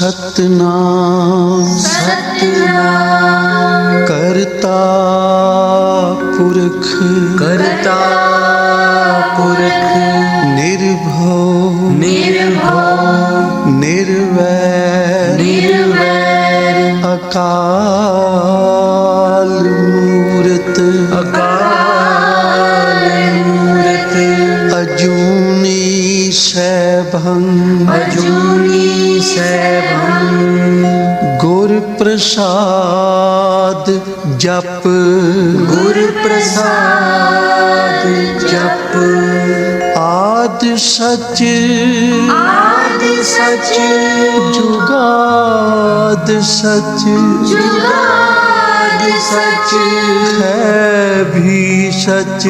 सतनाम सतनाम करता पुरख करता पुरख निर्भव निर्भव निर्वैर निर्वैर अकाल मूरत अकाल मूरत अजूनी सैभं अजूनी सैभं गुर प्रसाद जप गुर प्रसाद जप आद सच आदि सच जुगाद सच जुगाद सच है भी सच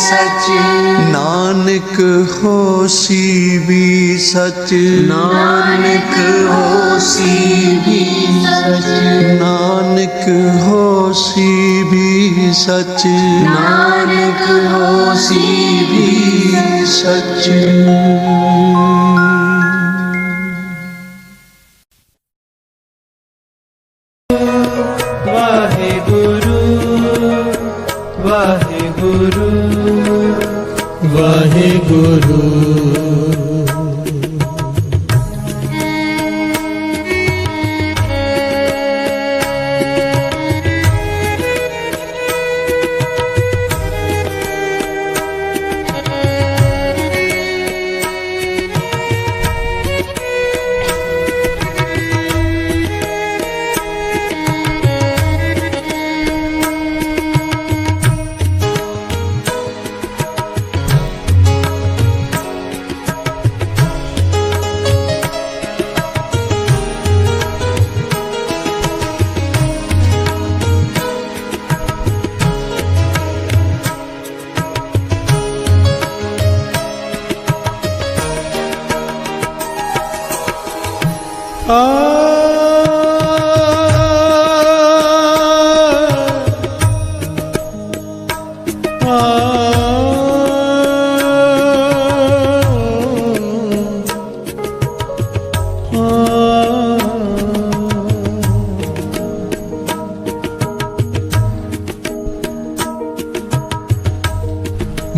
सच नानक होसी भी सच नानक होसी भी सच नानक होसी भी सच नानक होसी भी सच वाहेगुरु वाहेगुरु वाहेगुरु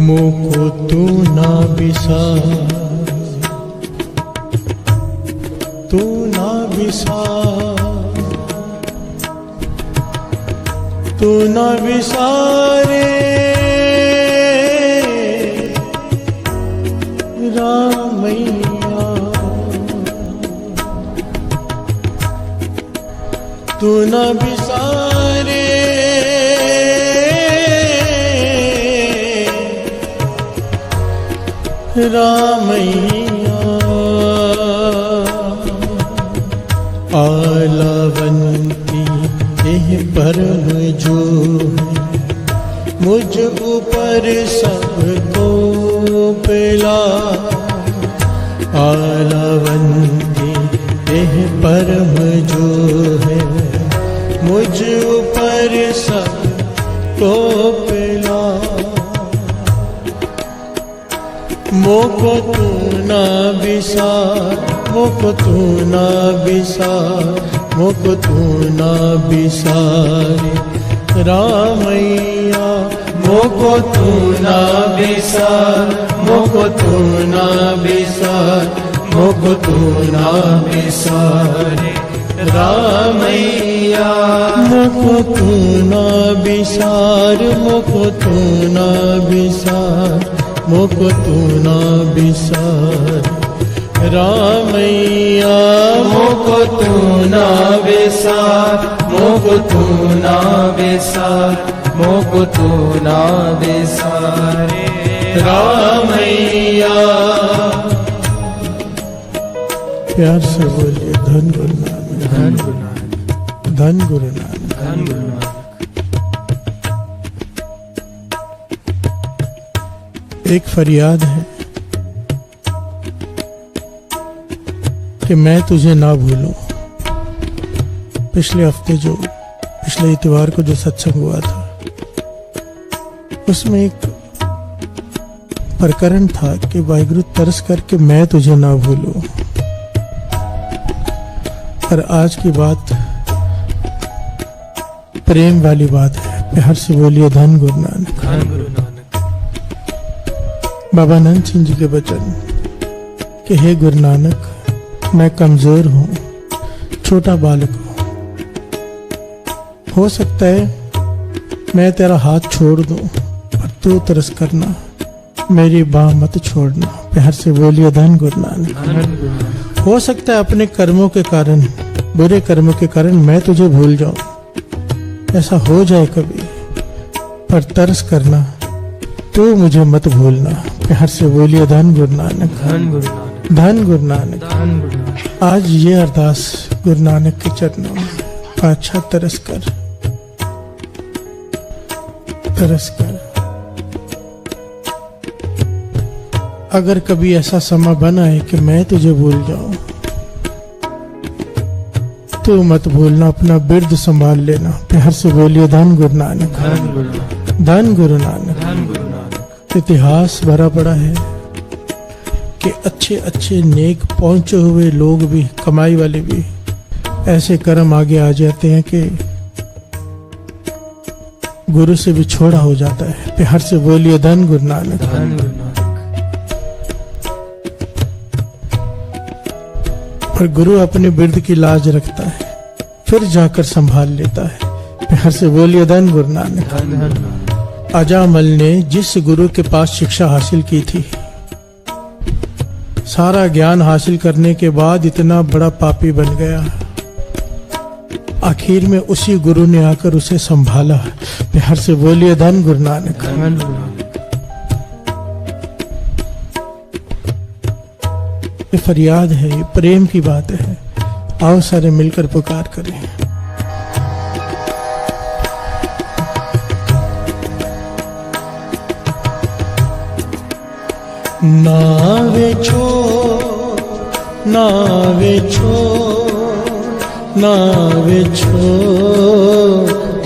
मोको तू ना बिसार तू ना बिसार तू ना बिसारे रामैया तू ना बिसारे रामैया आलावंती देह परम जो है मुझ ऊपर सबको पिला आलावंती देह परम जो है मुझ ऊपर सबको पिला मोको तू ना बिसार मोको तू ना बिसार मोको तू ना बिसारे रामैया मोको तू ना बिसार मोको तू ना बिसार मोको तू ना बिसारे रामैया मोको तू ना बिसार मोको तू ना बिसार मोको तू ना बिसार रामैया मोको तू ना बिसार मोको तू ना बिसार मोको तू ना बिसारे रामैया। प्यार से बोलिए धन गुरु नानक धन गुरु नानक धन गुरु नानक धन गुरु नानक। एक फरियाद है कि मैं तुझे ना भूलूं। पिछले इतवार को जो सत्संग हुआ था उसमें एक प्रकरण था कि वाहिगुरु तरस करके मैं तुझे ना भूलूं। पर आज की बात प्रेम वाली बात है। प्यार से बोलिए धन गुरु नानक। धन गुरु नानक। बाबा नंद सिंह जी के वचन कि हे गुरु नानक, मैं कमजोर हूँ, छोटा बालक हूँ। हो सकता है मैं तेरा हाथ छोड़ दूं, पर तू तरस करना, मेरी बाह मत छोड़ना। प्यार से बोलिए धन गुरु नानक। धन गुरु नानक। हो सकता है अपने कर्मों के कारण, बुरे कर्मों के कारण मैं तुझे भूल जाऊं, ऐसा हो जाए कभी, पर तरस करना, तू मुझे मत भूलना। प्यार से बोलिए धन गुरु नानक। धन गुरु नानक। धन गुरु नानक। धन गुरु नानक। आज ये अरदास गुरु नानक के चरणों में, अच्छा तरस कर, तरस कर। अगर कभी ऐसा समय बना है कि मैं तुझे भूल जाऊं, तू मत भूलना, अपना बिरद संभाल लेना। प्यार से बोलिए धन गुरु नानक। धन गुरु नानक। धन गुरु नानक। धन गुरु नानक। इतिहास भरा पड़ा है कि अच्छे अच्छे नेक पहुंचे हुए लोग भी, कमाई वाले भी, ऐसे कर्म आगे आ जाते हैं कि गुरु से भी छोड़ा हो जाता है। प्यार से बोलिए धन गुरु नानक। धन गुरु नानक। और गुरु अपने बिरद की लाज रखता है, फिर जाकर संभाल लेता है। प्यार से बोलिए धन गुरु नानक। धन गुरु नानक। अजामल ने जिस गुरु के पास शिक्षा हासिल की थी, सारा ज्ञान हासिल करने के बाद इतना बड़ा पापी बन गया, आखिर में उसी गुरु ने आकर उसे संभाला। प्यार से बोलिए धन गुरु नानक। धन गुरु नानक। ये फरियाद है, ये प्रेम की बात है। आओ सारे मिलकर पुकार करें। नावे छो, नावे छो, नावे छो,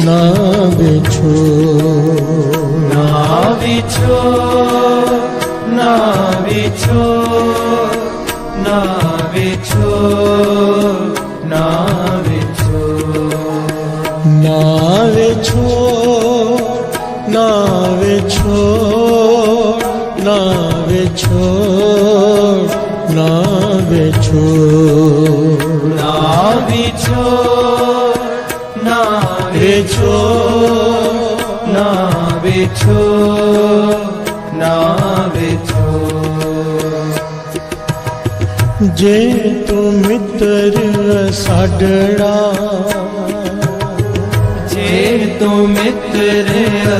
नावे छो, नावे छो, नावे छो, नावे छो, नावे छो, नावे छो, नावे छो, नावे छो, नावे छो, नावे छो, नावे छो, नावे छो, नावे छो। जे तू मित्र साडड़ा, जे तू मित्र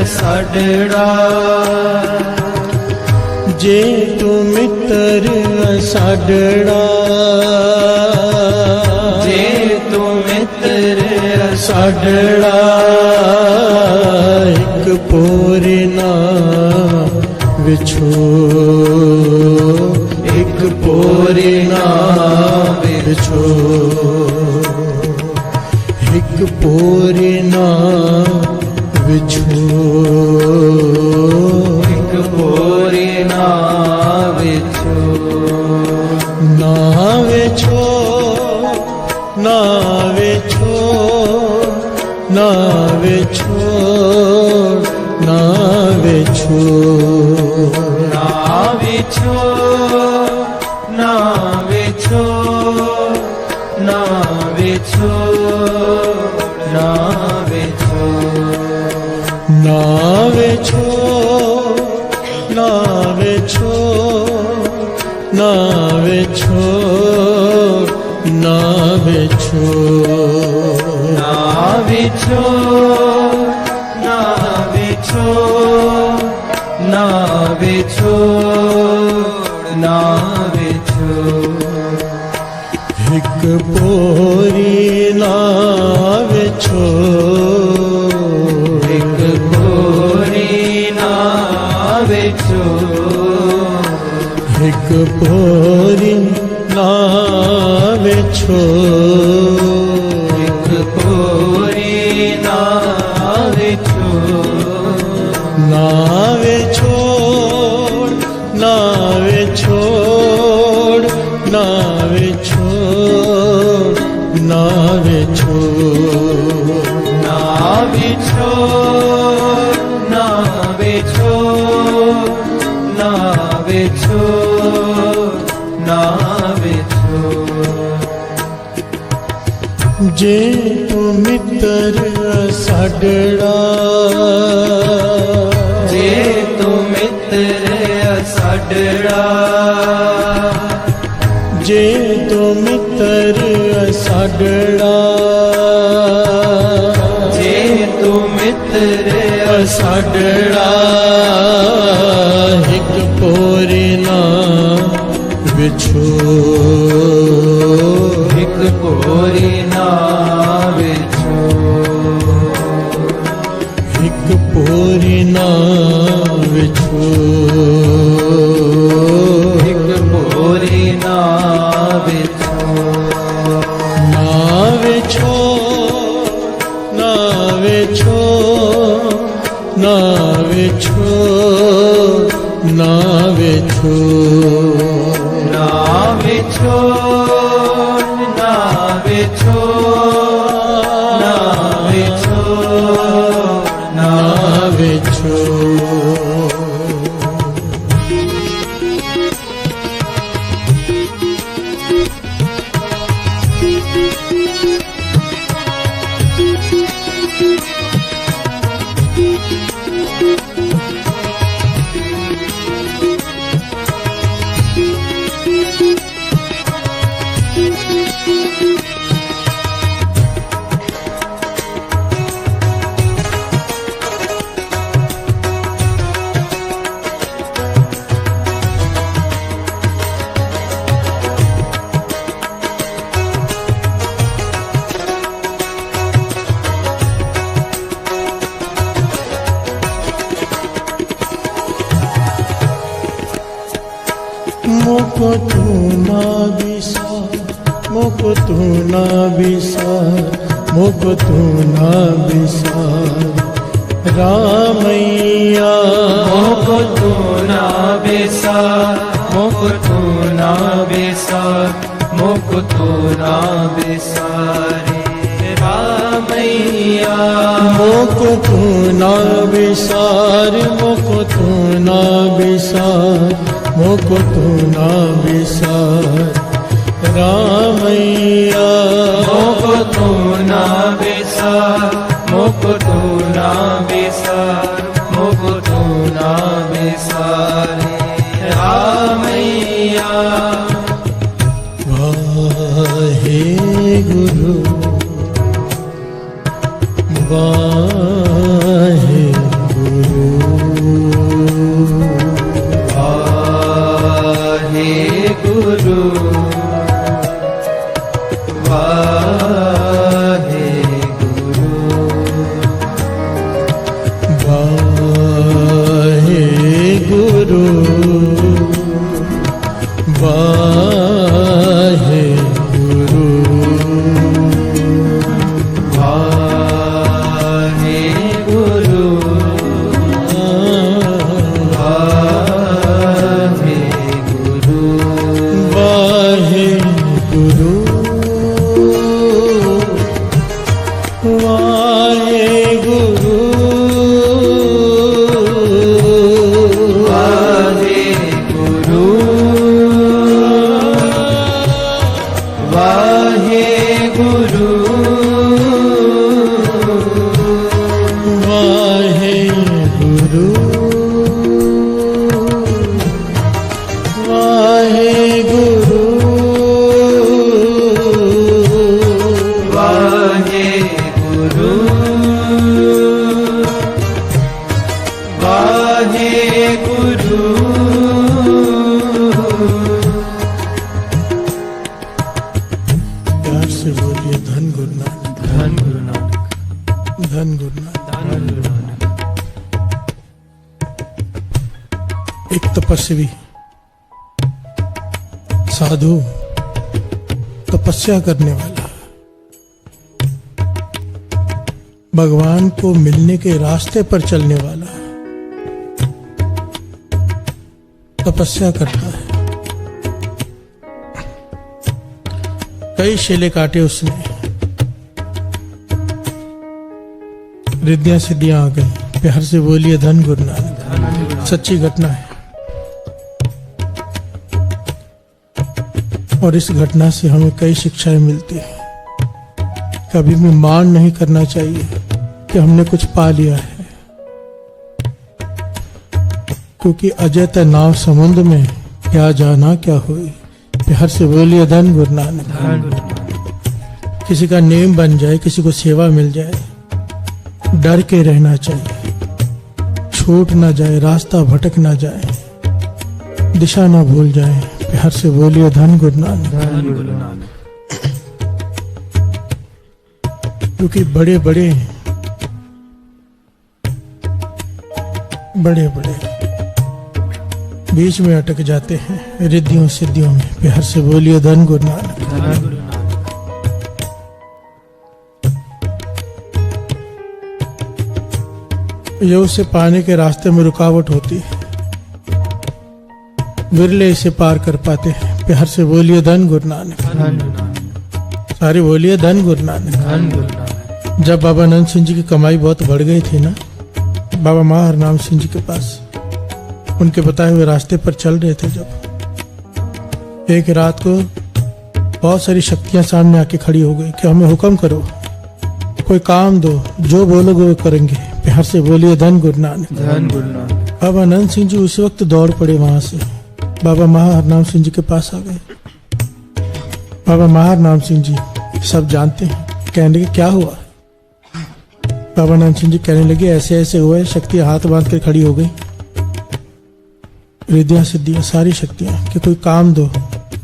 साडड़ा, जे तू मित्र साडड़ा, जे तू मित्र साडड़ा, एक पोरे ना विछो, एक पोरे ना विछो, एक पोरे ना विछो, एक पोरे नावे छो, नावे छो, नावे छो, नावे छो, नावे छो, नावे छो, नावे छो, नावे छो, नावे छो, नावे छो, नावे छो, नावे छो, नावे छो, नावे छो, नावे छो, नावे छो, नावे छो। एक पोरी नावे छो, एक पोरी नावे छो, एक पोरी नावे छो, एक पोरी नावे छो, नावे छोड़, नावे छोड़, नावे छोड़, ना विछो ना बिछो ना बिछो ना बिछो ना बिछो जे तू मित्र साडड़ा जे तू मित्र साडड़ा जे तू मित्र साडड़ा जे तू मित्र साडड़ा हिक पोरी ना विछो एक पोरी ना बिछो हिक पोरी ना विछो एक पोरी ना बिछो ना विछो ना विछो ना विछो ना विछो ना बिछो ना बिछो ना बिछो ना विछो मोको तू ना बिसार मोको तू ना बिसार मोको तू ना बिसार रामैया मोको तू ना बेसार मोको तू ना बेसार मोको तू ना बेसारे रामैया मोको तू ना बिसार मोको तू ना बिसार मोको तू ना बिसार रामैया मोको तू ना बेसार मोको तू ना बेसार मोको तू ना बेसारे रामैया वाहे गुरु वाहे गुरु वाहे गुरु वाहे गुरु वाहे गुरु वाहे गुरु वाहे गुरु वाहे गुरु वाहे गुरु वाहे गुरु वाहे गुरु वाहे गुरु वाहे गुरु वाहे गुरु वाहे गुरु वाहे गुरु प्यार से बोलिए धन गुरु नानक धन गुरु नानक धन गुरु नानक धन गुरु नानक एक तपस्वी साधु तपस्या करने वाला भगवान को मिलने के रास्ते पर चलने वाला तपस्या करता है। कई शेले काटे उसने, रिद्धियां सिद्धियां आ गई। प्यार से बोलिए धन गुरु नानक। सच्ची घटना है और इस घटना से हमें कई शिक्षाएं मिलती हैं। कभी भी मान नहीं करना चाहिए कि हमने कुछ पा लिया है, क्योंकि अजत नाव समुद्र में क्या जाना क्या हुई। प्यार से बोलिए धन गुरु नानक। किसी का नेम बन जाए, किसी को सेवा मिल जाए, डर के रहना चाहिए, छूट ना जाए, रास्ता भटक ना जाए, दिशा ना भूल जाए। प्यार से बोलिए धन गुरु नानक। क्योंकि बड़े बड़े बीच में अटक जाते हैं रिद्धियों सिद्धियों में। प्यार से बोलिए धन गुरु नानक। ये उसे पाने के रास्ते में रुकावट होती है, विरले इसे पार कर पाते हैं। प्यार से बोलिए धन गुरु नानक। सारी बोलिए धन गुरु नानक। जब बाबा नंद सिंह जी की कमाई बहुत बढ़ गई थी ना, बाबा महार नाम सिंह जी के पास उनके बताए हुए रास्ते पर चल रहे थे, जब एक रात को बहुत सारी शक्तियां सामने आके खड़ी हो गई कि हमें हुक्म करो, कोई काम दो, जो बोलोगे वो करेंगे। प्यार से बोलिए धन गुरु नानक। बाबा नंद सिंह जी उस वक्त दौड़ पड़े, वहां से बाबा महार नाम सिंह जी के पास आ गए। बाबा महार नाम सिंह जी सब जानते हैं, कहने लगे क्या हुआ। बाबा नंद सिंह जी कहने लगे ऐसे ऐसे हुआ है, शक्तियां हाथ बांध कर खड़ी हो गई, रिद्धियां सिद्धियां सारी शक्तियां, कि कोई काम दो।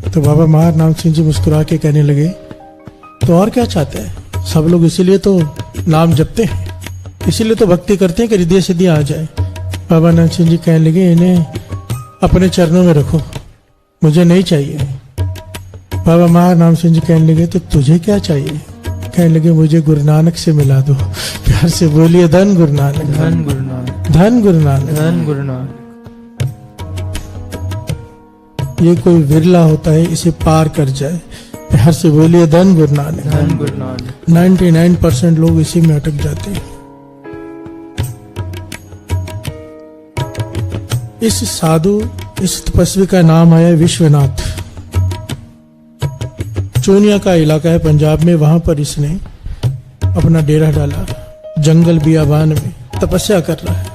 तो बाबा महार नाम सिंह जी मुस्कुरा के कहने लगे तो और क्या चाहते हैं, सब लोग इसीलिए तो नाम जपते हैं, इसीलिए तो भक्ति करते हैं कि रिद्धियां सिद्धियां आ जाए। बाबा नंद सिंह जी कहने लगे इन्हें अपने चरणों में रखो, मुझे नहीं चाहिए। बाबा महार नाम सिंह जी कहने लगे तो तुझे क्या चाहिए। कहने लगे मुझे गुरु नानक से मिला दो। प्यार से बोलिए धन गुरु नानक। धन गुरु नानक। धन गुरु नानक। धन गुरु नानक। ये कोई विरला होता है इसे पार कर जाए। प्यार से बोलिए धन गुरु नानक। धन गुरु नानक। 99% लोग इसी में अटक जाते हैं। इस साधु, इस तपस्वी का नाम है विश्वनाथ। चोनिया का इलाका है पंजाब में, वहां पर इसने अपना डेरा डाला, जंगल बियाबान में तपस्या कर रहा है।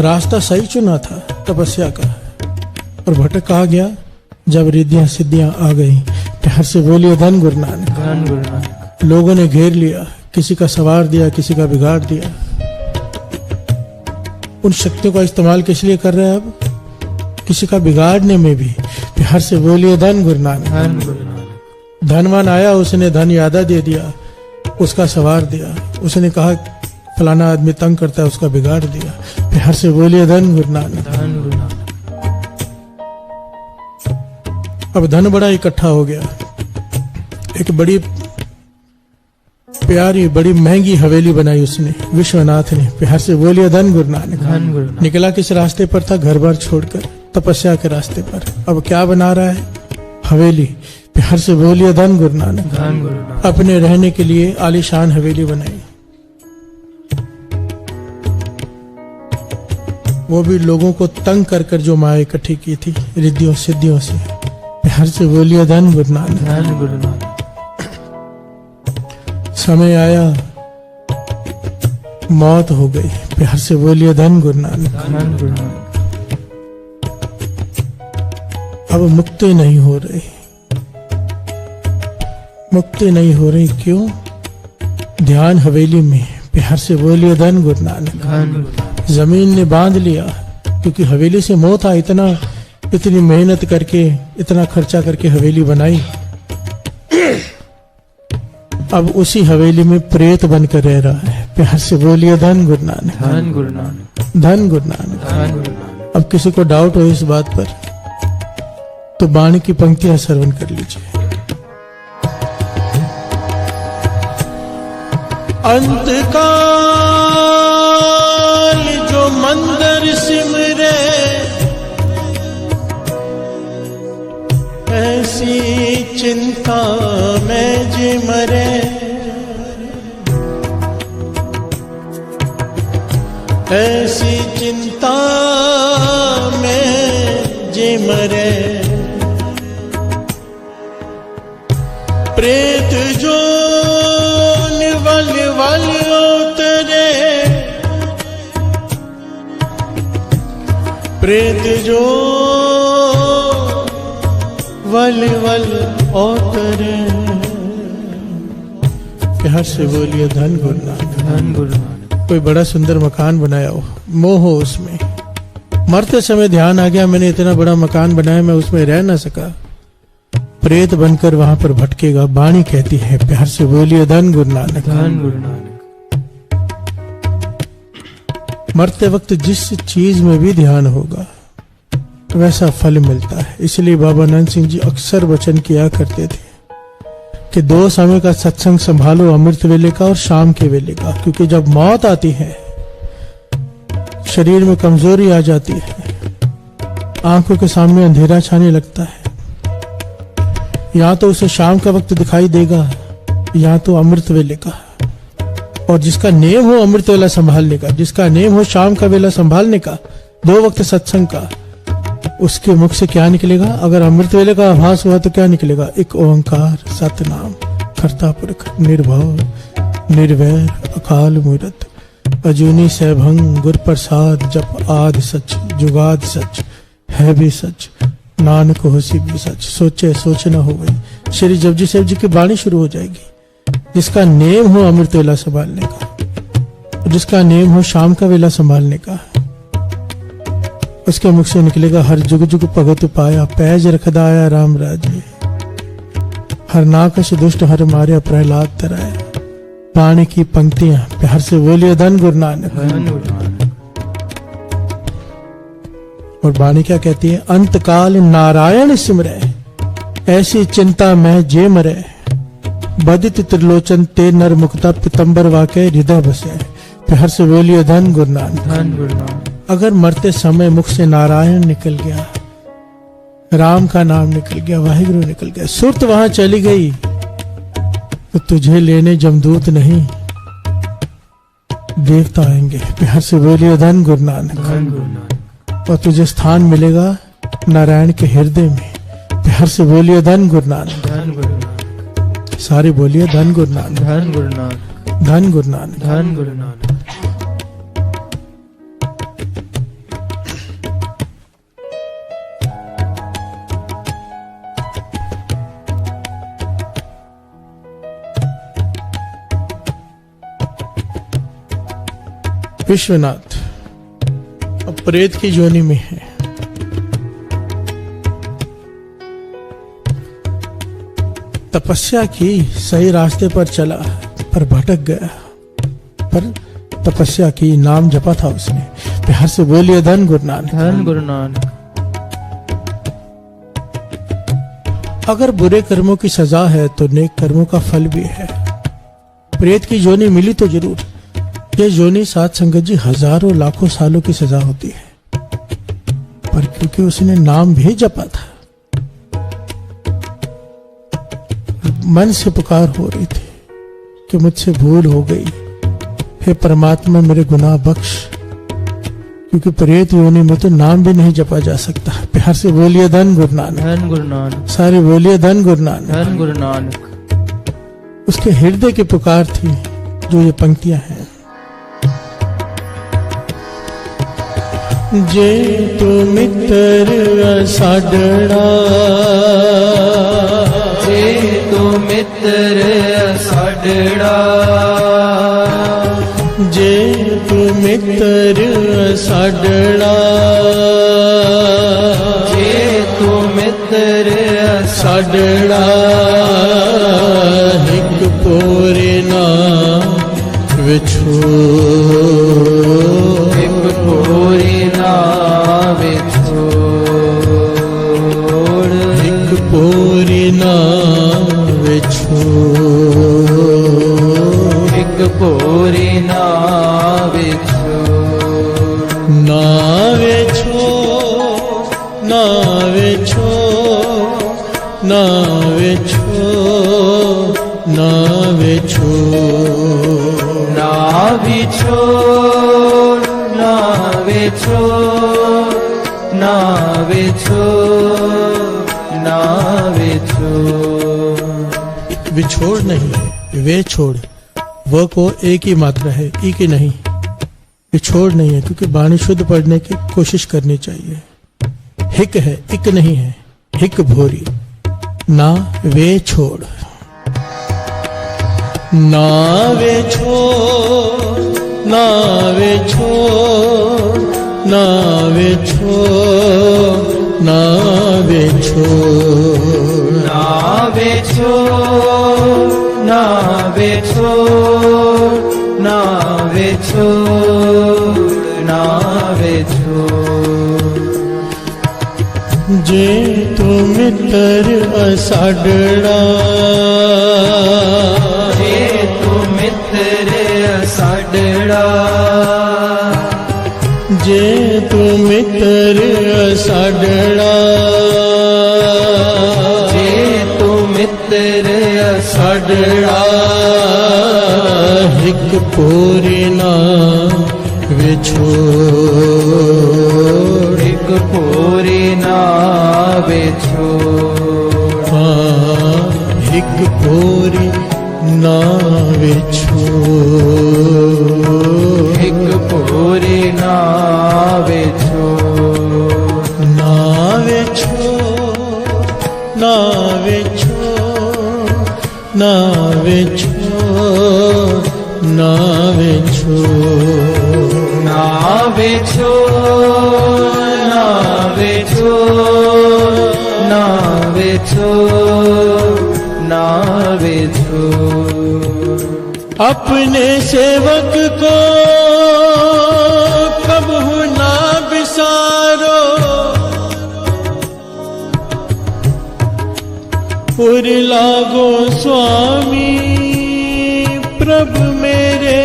रास्ता सही चुना था तपस्या का, और भटक कहा गया जब रिद्धियां सिद्धियां आ गई। प्यार से बोलिए धन गुरु नानक। धन गुरु नानक। लोगों ने घेर लिया, किसी का सवार दिया, किसी का बिगाड़ दिया। उन शक्तियों का इस्तेमाल किस लिए कर रहे हैं अब, किसी का बिगाड़ने में भी। प्यार से बोलिए धन गुरु नानक। धन गुरु नानक। धनवान आया, उसने धन यादा दे दिया, उसका सवार दिया, उसने कहा फलाना आदमी तंग करता है, उसका बिगाड़ दिया। प्यार से बोलिए धन गुरु नानक। धन गुरु नानक। अब धन बड़ा इकट्ठा हो गया, एक बड़ी प्यारी बड़ी महंगी हवेली बनाई उसने, विश्वनाथ ने। प्यार से बोलिए धन गुरु नानक। धन गुरु नानक। निकला किस रास्ते पर था, घर बार छोड़कर तपस्या के रास्ते पर। अब क्या बना रहा है, हवेली। प्यार से बोलिए धन गुरु नानक। धन गुरु नानक। अपने रहने के लिए आलीशान हवेली बनाई, वो भी लोगों को तंग कर कर जो माया इकट्ठी की थी रिद्धियों सिद्धियों से। प्यार से बोलिए धन गुरु नानक। धन गुरु नानक। समय आया, मौत हो गई। प्यार से बोलिए धन गुरु नानक। धन गुरु नानक। अब मुक्ति नहीं हो रही, मुक्ति नहीं हो रही, क्यों? ध्यान हवेली में। प्यार से बोलिए धन गुरु नानक। धन गुरु नानक। जमीन ने बांध लिया, क्योंकि हवेली से मोह था, इतनी मेहनत करके, इतना खर्चा करके हवेली बनाई। अब उसी हवेली में प्रेत बनकर रह रहा है। प्यार से बोलिए धन गुरु नानक। धन गुरु नानक। धन गुरु नानक। धन गुरु नानक। अब किसी को डाउट हो इस बात पर तो बाणी की पंक्तियां श्रवण कर लीजिए। अंतकाल जो मंदिर सिमरे, ऐसी चिंता में जी मरे। ऐसी चिंता में जे मरे प्रेत जो निवल वल उतरे प्रेत जो वल वल उतरे। प्यार से बोलिए धन गुरु नानक। धन गुरु नानक। कोई बड़ा सुंदर मकान बनाया हो, मोह हो उसमें, मरते समय ध्यान आ गया मैंने इतना बड़ा मकान बनाया मैं उसमें रह ना सका, प्रेत बनकर वहां पर भटकेगा। वाणी कहती है प्यार से बोलिए धन गुरु नानक। धन गुरु नानक। मरते वक्त जिस चीज में भी ध्यान होगा वैसा फल मिलता है। इसलिए बाबा नंद सिंह जी अक्सर वचन किया करते थे कि 2 समय का सत्संग संभालो, अमृत वेले का और शाम के वेले का, क्योंकि जब मौत आती है शरीर में कमजोरी आ जाती है, आंखों के सामने अंधेरा छाने लगता है, या तो उसे शाम का वक्त दिखाई देगा या तो अमृत वेले का। और जिसका नेम हो अमृत वेला संभालने का, जिसका नेम हो शाम का वेला संभालने का, 2 वक्त सत्संग का, उसके मुख से क्या निकलेगा? अगर अमृत वेले का आभास हुआ तो क्या निकलेगा? एक ओंकार सतनाम कर्ता पुरख निर्भव निर्वैर अकाल मूरत अजूनी सैभंग गुर प्रसाद जप आदि सच जुगाद सच है भी सच नानक होसी भी सच। सोचे सोच न हो गई। श्री जपजी साहब जी की वाणी शुरू हो जाएगी। जिसका नेम हो अमृत वेला संभालने का, जिसका नेम हो शाम का वेला संभालने का, उसके मुख से निकलेगा हर जुग जुग भगत पाया पैज रखदाया राम राजे, हर नाकश दुष्ट हर मारे प्रहलाद तराया। वाणी की पंक्तियां प्यार से बोलिए धन गुरु नानक। धन गुरु नानक। और वाणी क्या कहती है? अंतकाल नारायण सिमरे ऐसी चिंता में जे मरे, बदित त्रिलोचन ते नर मुक्ता पितंबर वाके हृदय बसे। प्यार से बोलिए धन गुरु नानक। धन गुरु नानक। अगर मरते समय मुख से नारायण निकल गया, राम का नाम निकल गया, वाहिगुरु निकल गया, सुरत वहां चली गई, तो तुझे लेने जमदूत नहीं देवता आएंगे। प्यार से बोलिए धन गुरु नानक। धन गुरु नानक। और तुझे स्थान मिलेगा नारायण के हृदय में। प्यार से बोलिए धन गुरु नानक। धन गुरु नानक। सारे बोलिए धन गुरु नानक। धन गुरु नानक। धन गुरु नानक। धन गुरु नानक। विश्वनाथ अब प्रेत की जोनी में है। तपस्या की, सही रास्ते पर चला पर भटक गया, पर तपस्या की, नाम जपा था उसने। प्यार से बोलिए धन गुरु नानक। धन गुरु नानक। अगर बुरे कर्मों की सजा है तो नेक कर्मों का फल भी है। प्रेत की जोनी मिली तो जरूर। ये जोनी साध संगत जी हजारों लाखों सालों की सजा होती है, पर क्योंकि उसने नाम भी जपा था, मन से पुकार हो रही थी कि मुझसे भूल हो गई, हे परमात्मा मेरे गुनाह बख्श। क्योंकि प्रेत योनि में तो नाम भी नहीं जपा जा सकता। प्यार से बोलिए धन गुरु नानक। धन गुरु नानक। सारे बोलिए धन गुरु नानक। धन गुरु नानक। उसके हृदय की पुकार थी जो ये पंक्तियां हैं। जे तू मित्र साडड़ा, जे तू मित्र साडड़ा, जे तू मित्र साडड़ा, जे तू मित्र साडड़ा, हिक पोरे ना विछो, एक पोरी ना विछोड़, हिक पोरे ना विछो, एक पोरी ना विछोड़, नावे छो नावे छो नावे छो नावे छो ना विछोड़, ना विछो ना विछो ना विछो। विछोड़ नहीं है, वे छोड़। व को एक ही मात्रा है, ई की नहीं। विछोड़ नहीं है, क्योंकि वाणी शुद्ध पढ़ने की कोशिश करनी चाहिए। हिक है, इक नहीं है। हिक भोरी ना वे छोड़। ना वे छोड़, ना वे छोड़, ना वे छोड़, ना वे छोड़। ना विछो ना विछो ना विछो ना विछो। जे तू मित्र असाडड़ा, जे तू मित्र साडड़ा, जे तू मित्र असाडड़ा, जे तू मित्र साडड़ा हिक पूरी ना विछोड़। एक पूरी ना विछोड़। हाँ, हिक पूरी ना विछोड़। एक पूरी ना विछोड़। ना विछोड़, ना विछोड़, ना विछोड़, ना विछोड़। ना विछो ना विछो ना विछो ना विछो। अपने सेवक को कबहू ना बिसारो, पुर लागो स्वामी प्रभु मेरे।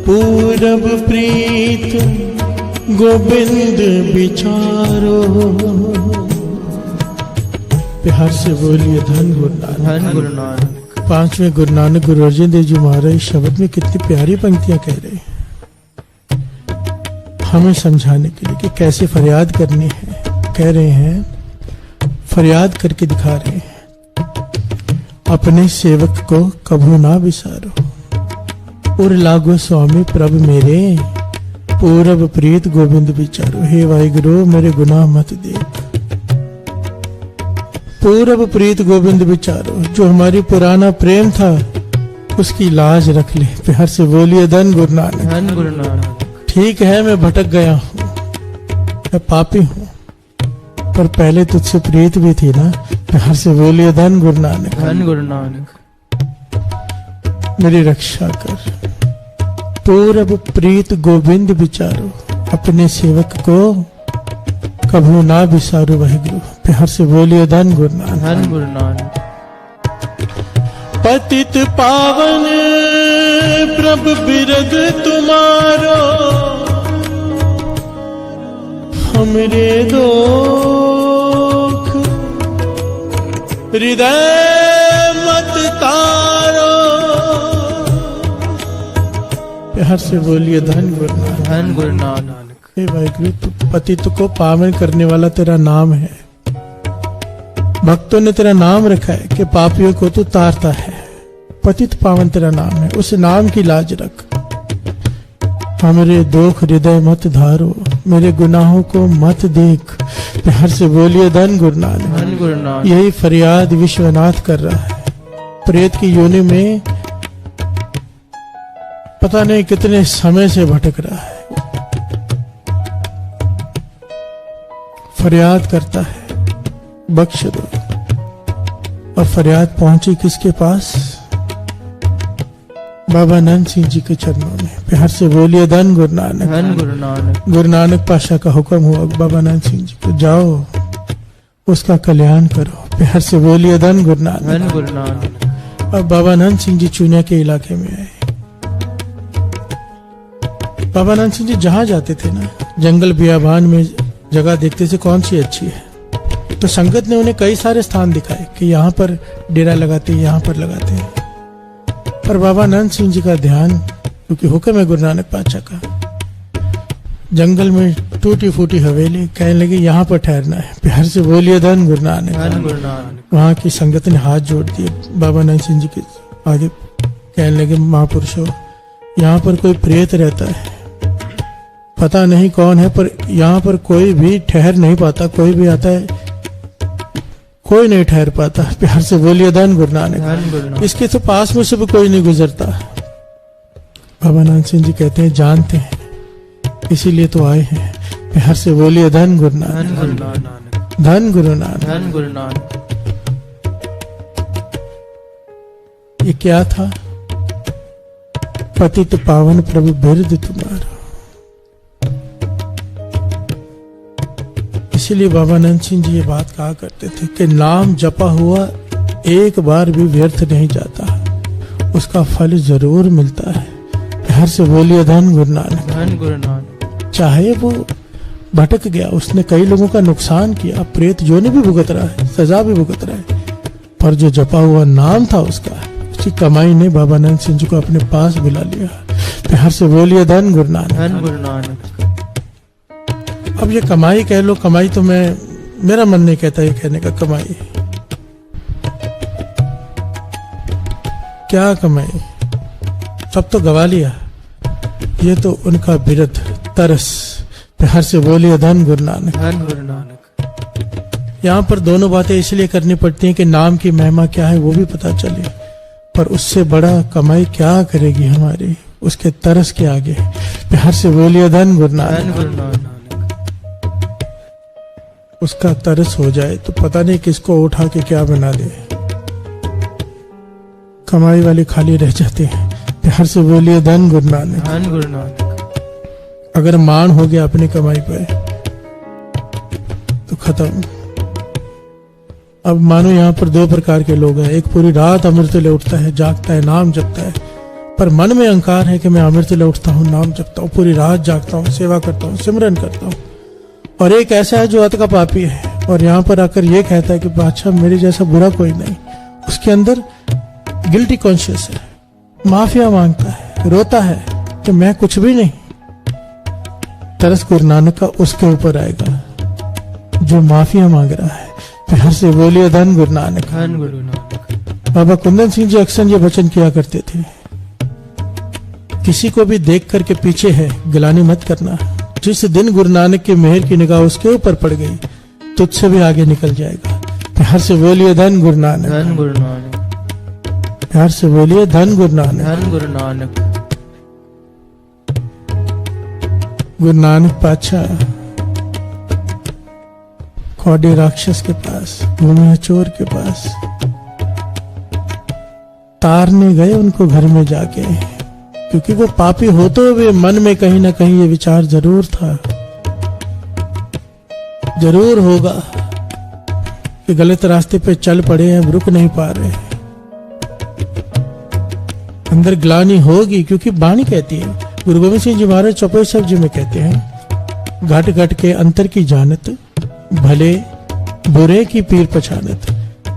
पूरब प्रीत गोविंद विचारो। प्यार से बोलिए धन गुरु नानक। धन गुरु नानक। पांचवें गुरु नानक गुरु अर्जन देव जी महाराज इस शब्द में कितनी प्यारी पंक्तियां कह रहे हैं हमें समझाने के लिए कि कैसे फरियाद करनी है। कह रहे हैं, फरियाद करके दिखा रहे हैं, अपने सेवक को कभू ना बिसारो। उर लागो स्वामी प्रभु मेरे, पूरब प्रीत गोविंद विचारो। हे वाहिगुरु मेरे गुनाह मत देख। पूरब प्रीत गोविंद विचारो, जो हमारी पुराना प्रेम था उसकी लाज रख ले। प्यार से बोलिए धन गुरु नानक। धन गुरु नानक। ठीक है मैं भटक गया हूँ, मैं पापी हूँ, पर पहले तुझसे प्रीत भी थी ना। प्यार से बोलिए धन गुरु नानक। धन गुरु नानक। मेरी रक्षा कर। पूरब प्रीत गोविंद विचारो, अपने सेवक को कभू ना बिसारो वाहिगुरु। प्यार से बोलिए धन गुरु नानक। धन गुरु नानक। पतित पावन प्रभु बिरद तुम्हारो, हमरे दोख हृदय मत तारो। प्यार से बोलिए धन गुरु नानक। धन गुरु नानक। हे वाहिगुरु, तू पतित को पावन करने वाला तेरा नाम है। भक्तों ने तेरा नाम रखा है कि पापियों को तू तारता है। पतित पावन तेरा नाम है, उस नाम की लाज रख। हमरे दोख हृदय मत धारो, मेरे गुनाहों को मत देख। प्यार से बोलिए धन गुरु नानक। धन गुरु नानक। यही फरियाद विश्वनाथ कर रहा है। प्रेत की योनि में पता नहीं कितने समय से भटक रहा है, फरियाद करता है बख्श दो। और फरियाद पहुंची किसके पास? बाबा नंद सिंह जी के चरणों में। प्यार से बोलिए धन गुरु नानक। धन गुरु नानक। गुरु नानक पाशाह का हुक्म हुआ बाबा नंद सिंह जी को, जाओ उसका कल्याण करो। प्यार से बोलिए धन गुरु नानक। धन गुरु नानक। अब बाबा नंद सिंह जी चूनिया के इलाके में आए। बाबा नंद सिंह जी जहां जाते थे ना, जंगल बियाबान में जगह देखते थे कौन सी अच्छी है, तो संगत ने उन्हें कई सारे स्थान दिखाए कि यहाँ पर डेरा लगाते हैं, यहाँ पर लगाते हैं। पर बाबा नंद सिंह जी का ध्यान, क्योंकि हुक्म है गुरु नानक पातशाह का, जंगल में टूटी फूटी हवेली, कहने लगे यहाँ पर ठहरना है। प्यार से बोलिए धन गुरु नानक। धन गुरु नानक। वहाँ की संगत ने हाथ जोड़ दिए बाबा नानक सिंह जी के आगे, कहने लगे महापुरुषों, यहाँ पर कोई प्रेत रहता है, पता नहीं कौन है, पर यहाँ पर कोई भी ठहर नहीं पाता, कोई भी आता है कोई नहीं ठहर पाता। प्यार से बोलिए धन गुरु नानक। धन गुरु नानक। इसके तो पास में से भी कोई नहीं गुजरता। बाबा नानक सिंह जी कहते हैं जानते हैं, इसीलिए तो आए हैं। प्यार से बोलिए धन गुरु नानक। धन गुरु नानक। धन गुरु नानक। धन गुरु नानक। ये क्या था? पतित पावन प्रभु बिरद तुम्हारा। इसीलिए बाबा नानक सिंह जी ये बात कहा करते थे कि नाम जपा हुआ एक बार भी व्यर्थ नहीं जाता, उसका फल जरूर मिलता है। प्यार से बोलिए धन गुरु नानक। धन गुरु नानक। चाहे वो भटक गया, उसने कई लोगों का नुकसान किया, प्रेत जो ने भी भुगत रहा है, सजा भी भुगत रहा है, पर जो जपा हुआ नाम था उसका, उसकी कमाई ने बाबा नानक सिंह जी को अपने पास बुला लिया। प्यार से बोलिए धन गुरु नानक। धन गुरु नानक। अब ये कमाई कह लो, कमाई तो मेरा मन नहीं कहता ये कहने का। कमाई क्या कमाई, सब तो गवा लिया। ये तो उनका बिरद, तरस। प्यार से बोलिए धन गुरु नानक। धन गुरु नानक। यहाँ पर दोनों बातें इसलिए करनी पड़ती हैं कि नाम की महिमा क्या है वो भी पता चले, पर उससे बड़ा कमाई क्या करेगी हमारी, उसके तरस के आगे। प्यार से बोलिए धन गुरु धन नानक। गुरु नानक। उसका तरस हो जाए तो पता नहीं किसको उठा के क्या बना दे। कमाई वाले खाली रह जाते हैं। प्यार से बोलिए धन गुरु नानक। धन गुरु नानक। अगर मान हो गया अपनी कमाई पे तो खत्म। अब मानो यहाँ पर दो प्रकार के लोग हैं, एक पूरी रात अमृत ले उठता है, जागता है, नाम जपता है, पर मन में अहंकार है कि मैं अमृत ले उठता हूँ, नाम जपता हूँ, पूरी रात जागता हूँ, सेवा करता हूँ, सिमरन करता हूँ। और एक ऐसा है जो अत का पापी है और यहाँ पर आकर ये कहता है कि बादशाह मेरे जैसा बुरा कोई नहीं। उसके अंदर गिल्टी कॉन्शियस है, माफिया मांगता है, रोता है कि मैं कुछ भी नहीं। तरस गुरु नानक का उसके ऊपर आएगा जो माफिया मांग रहा है। प्यार से बोलिए धन गुरु नानक। धन गुरु नानक। बाबा कुंदन सिंह जी अक्सर ये वचन किया करते थे, किसी को भी देख करके पीछे है गिलानी मत करना। जिस दिन गुरु नानक की मेहर की निगाह उसके ऊपर पड़ गई तुझसे भी आगे निकल जाएगा। प्यार से बोलिए धन गुरु नानक। धन गुरु नानक। प्यार से बोलिए धन गुरु नानक। धन गुरु नानक। गुरु नानक पातशाह कौड़े राक्षस के पास, भूमि चोर के पास तारने गए उनको घर में जाके, क्योंकि वो पापी होते हुए मन में कहीं ना कहीं ये विचार जरूर था, जरूर होगा कि गलत रास्ते पे चल पड़े हैं, रुक नहीं पा रहे। अंदर ग्लानि होगी, क्योंकि वाणी कहती है, गुरु गोविंद सिंह जी महाराज चौपाई साहब जी में कहते हैं, घट घट के अंतर की जानत, भले बुरे की पीर पहचानत।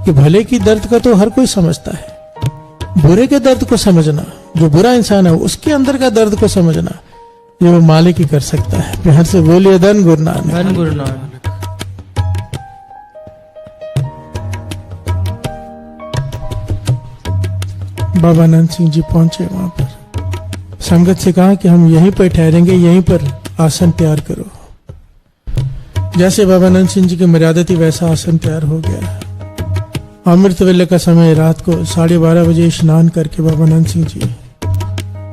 कि भले की दर्द का तो हर कोई समझता है, बुरे के दर्द को समझना, जो बुरा इंसान है उसके अंदर का दर्द को समझना, ये वो मालिक ही कर सकता है। प्यार से बोलिए धन गुरु नानक। धन गुरु नानक। बाबा नंद सिंह जी पहुंचे वहां पर, संगत से कहा कि हम यहीं पर ठहरेंगे, यहीं पर आसन तैयार करो। जैसे बाबा नंद सिंह जी की मर्यादा थी वैसा आसन तैयार हो गया। अमृत वेले का समय, रात को 12:30 बजे स्नान करके बाबा नंद सिंह जी,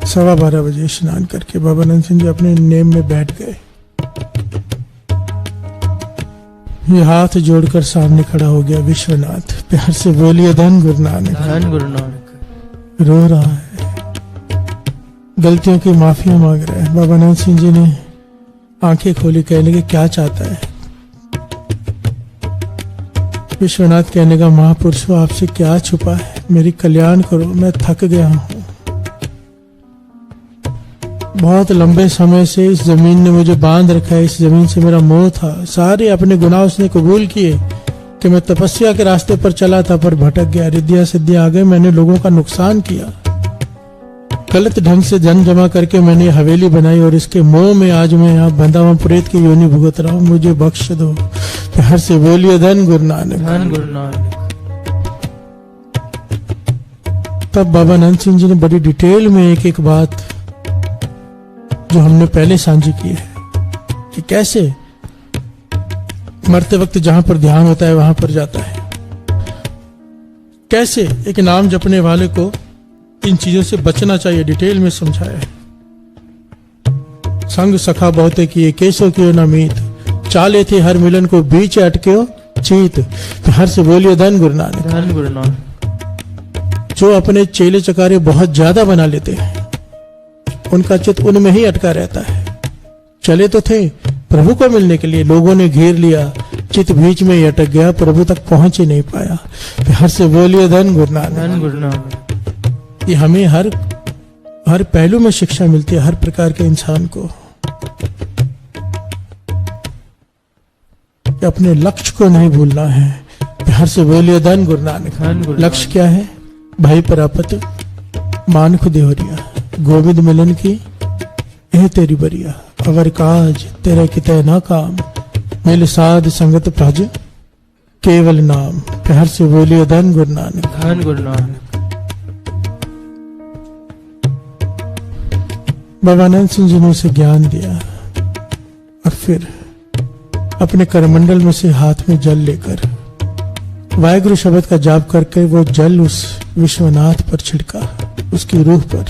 12:15 बजे स्नान करके बाबा नंद सिंह जी अपने नेम में बैठ गए। ये हाथ जोड़कर सामने खड़ा हो गया विश्वनाथ। प्यार से बोलिए धन गुरु नानक। धन गुरु नानक। रो रहा है, गलतियों की माफिया मांग रहा है। बाबा नंद सिंह जी ने आंखें खोली, कहने लगे क्या चाहता है? विश्वनाथ कहने का, महापुरुषों आपसे क्या छुपा है, मेरी कल्याण करो, मैं थक गया हूं। बहुत लंबे समय से इस जमीन ने मुझे बांध रखा है, इस जमीन से मेरा मोह था, सारे अपने गुनाह उसने कबूल किए कि मैं तपस्या के रास्ते पर चला था पर भटक गया, रिद्धियां सिद्धियां आ गई, मैंने लोगों का नुकसान किया। गलत ढंग से धन जमा करके मैंने हवेली बनाई और इसके मोह में आज मैं यहाँ बंधा हुआ प्रेत की योनि भुगत रहा हूँ, मुझे बख्श दो। प्यार से बोलिए धन गुरु नानक। धन गुरु नानक। तब बाबा नंद सिंह जी ने बड़ी डिटेल में एक एक बात जो हमने पहले साझी की है कि कैसे मरते वक्त जहां पर ध्यान होता है वहां पर जाता है, कैसे एक नाम जपने वाले को इन चीजों से बचना चाहिए, डिटेल में समझाया है। संग सखा बहुते किए केसो कियो न मीत, चाले थे हर मिलन को बीच अटके चीत। तो हर से बोलिए धन गुरु नानक। धन गुरु नानक। जो अपने चेले चकारे बहुत ज्यादा बना लेते हैं उनका चित्त उनमें ही अटका रहता है। चले तो थे प्रभु को मिलने के लिए, लोगों ने घेर लिया, चित्त बीच में ही अटक गया, प्रभु तक पहुंच ही नहीं पाया। हर से बोलिए धन गुरु नानक। धन गुरु नानक। ये हमें हर पहलू में शिक्षा मिलती है, हर प्रकार के इंसान को कि अपने लक्ष्य को नहीं भूलना है। हर से बोलिए धन गुरु नानक। धन गुरु लक्ष्य क्या है? भाई परापत मान खुदेहरिया, गोविंद मिलन की यह तेरी बरिया, अगर काज तेरे किते ना काम, मिल साध संगत भज केवल नाम। हर से बोलिए धन गुरु नानक। धन गुरु नानक। बाबा नंद सिंह जी ने उसे ज्ञान दिया और फिर अपने करमंडल में से हाथ में जल लेकर वाहेगुरु शब्द का जाप करके वो जल उस विश्वनाथ पर छिड़का, उसकी रूह पर।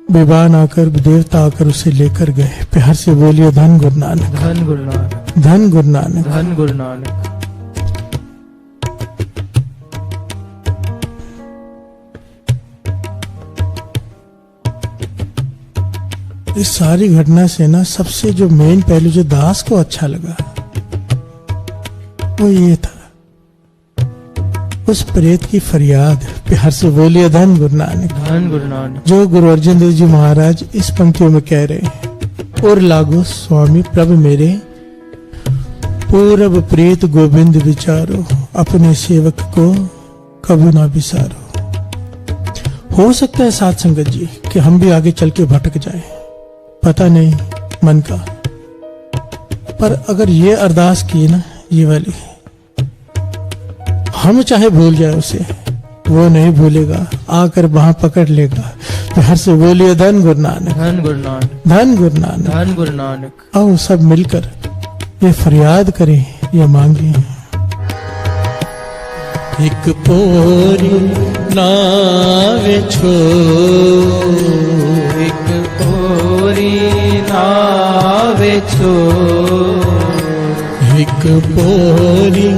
विवान आकर देवता आकर उसे लेकर गए। प्यार से बोलिए धन गुरु नानक। धन गुरु नानक। धन गुरु नानक। धन गुरु नानक। इस सारी घटना से ना सबसे जो मेन पहलू जो दास को अच्छा लगा वो ये था, उस प्रेत की फरियाद। प्यार से बोलिए धन गुरु नानक। धन गुरु नानक। जो गुरु अर्जन देव जी महाराज इस पंक्तियों में कह रहे हैं, और लागो स्वामी प्रभ मेरे, पूरब प्रीत गोविंद विचारो, अपने सेवक को कभी ना बिसारो। हो सकता है साथ संगत जी कि हम भी आगे चल के भटक जाएं, पता नहीं मन का, पर अगर ये अरदास की ना ये वाली, हम चाहे भूल जाए उसे, वो नहीं भूलेगा, आकर वहां पकड़ लेगा। तो हर से बोलिए धन गुरु नानक। धन गुरु नानक। धन गुरु नानक। धन गुरु नानक। आओ सब मिलकर ये फरियाद करें, ये मांगे। एक पोरी नावे छो, एक पोरी नावे छो, एक पोरी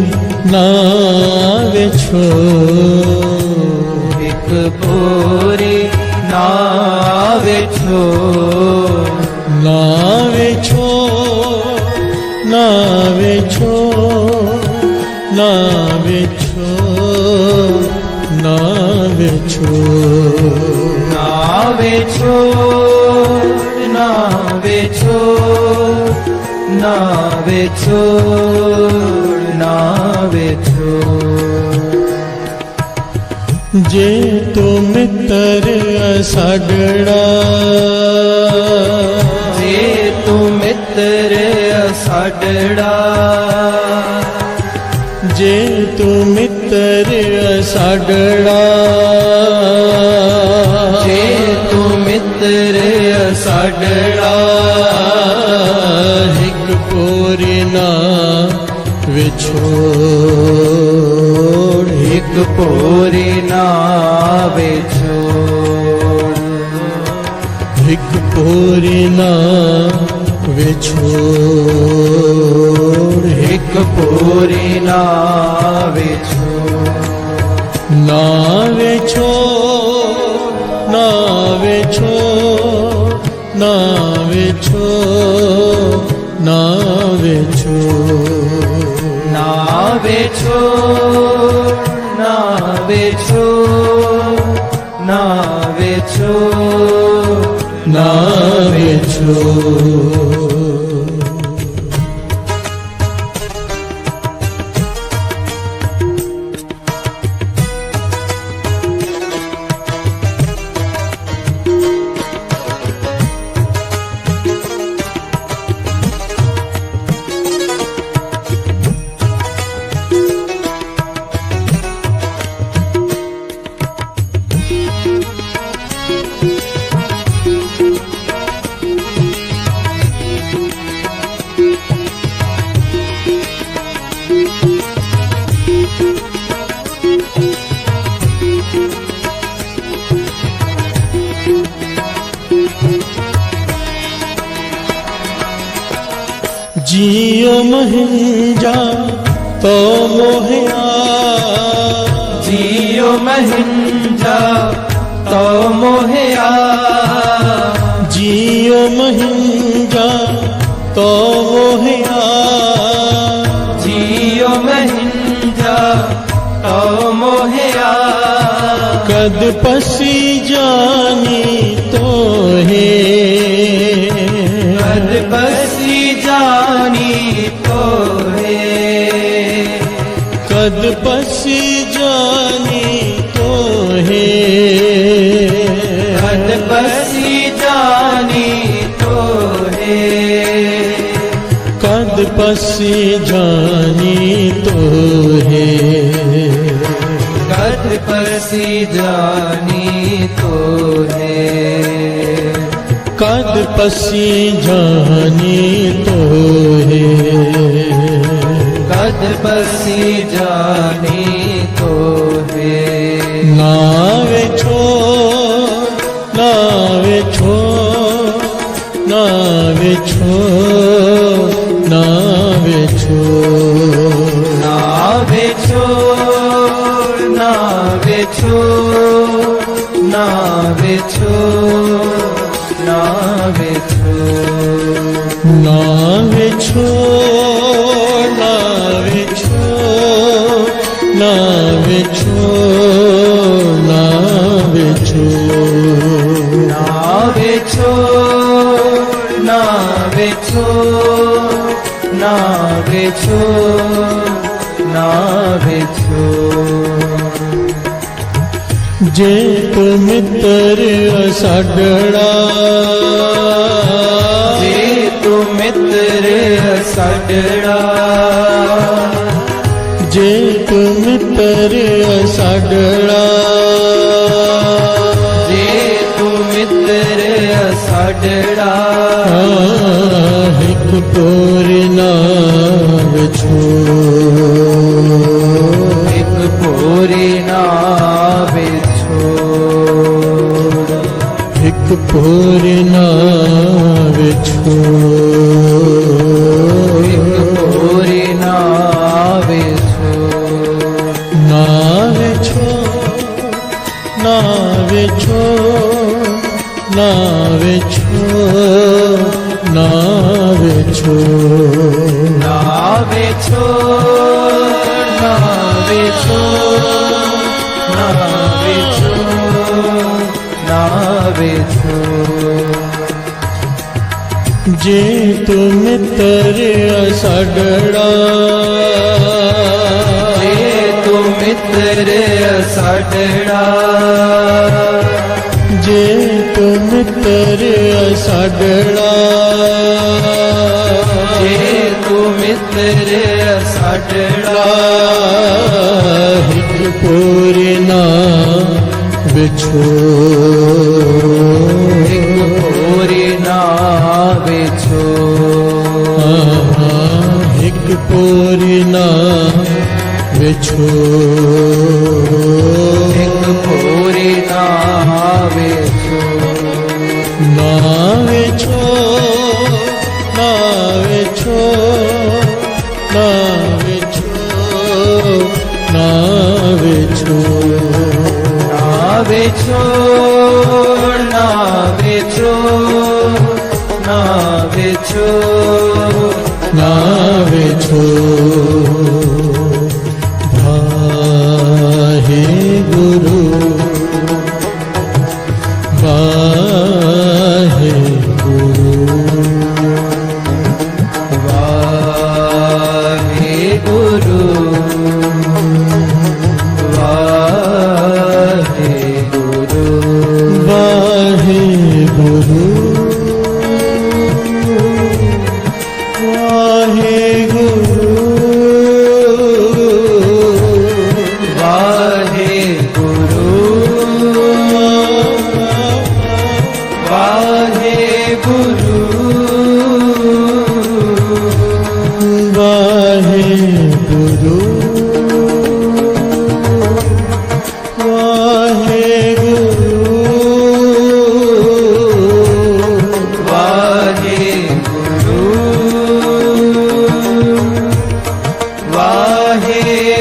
नावे छो, एक पोरी नावे छो, नावे छो, नावे छो, नावे छो, नावे छो, नावे छो, नावे छो, नावे छो, नावे छो। जे तो मित्र असाडड़ा, जे तू मित्र असाडड़ा, जे तू मित्र असाडड़ा, जे तू मित्र असाडड़ा, हिक पोरी ना विछोड़, एक पोरी नावे छोड़, हिक पोरी ना विछोड़, एक पोरी नावे छोड़, नावे छो, नावे छो, नावे छो, नावे छो, नावे छोड़, नावे छोड़, नावे छोड़, नावे छो। जियो महिंजा तो मोहिया, जियो महिंजा तो मोहिया, जियो महिंजा तो मोहिया, जियो महिंजा तो मोहिया, कद पसी जानी तो है, कद बसी जानी तो है, कद पसी जानी तो है, कद बसी जानी तो है, कद पसी जानी तो है, कद बसी जानी तो है, कद पसी जानी तो है, कद बसी जानी तो है, नावे छो, नावे छो, नावे छो, नावे छो, नावे छोड़, नावे छोड़, नावे छोड़, नावे छोड़, नावे छो, नावे छो, नावे छो, नावे छो, नावे छोड़, नावे छोड़, नावे छोड़, नावे छोड़, जे तू मित्र साडड़ा, जे तू मित्र साडड़ा, जे तू मित्र साडड़ा, जे तू मित्र साडड़ा, हिक पूरी नाव छो, एक पूरी नाव छोड़, हिक पूरी नाव छो, एक पूरी नाव छोड़, नाव छो, नाव छो, नाव छो, नाव छो, नाव छोड़, नाव छोड़, नाव छोड़, नाव छोड़, जे तू मित्र साडड़ा, जे तू मित्र साडड़ा, जे तू मित्र साडड़ा, जे तू मित्र साडड़ा, हिक पूरी नाव छो, एक पूरी नाव छोड़, हिक पूरी नाव छो, एक पूरी नाव छोड़, नाव छो, नाव छो, नाव छो, नाव छो, नाव छोड़, नाव छोड़, नाव छोड़, नाव छो, भाहे गुरु, वाहे गुरु, वाहे गुरु, वाहे गुरु,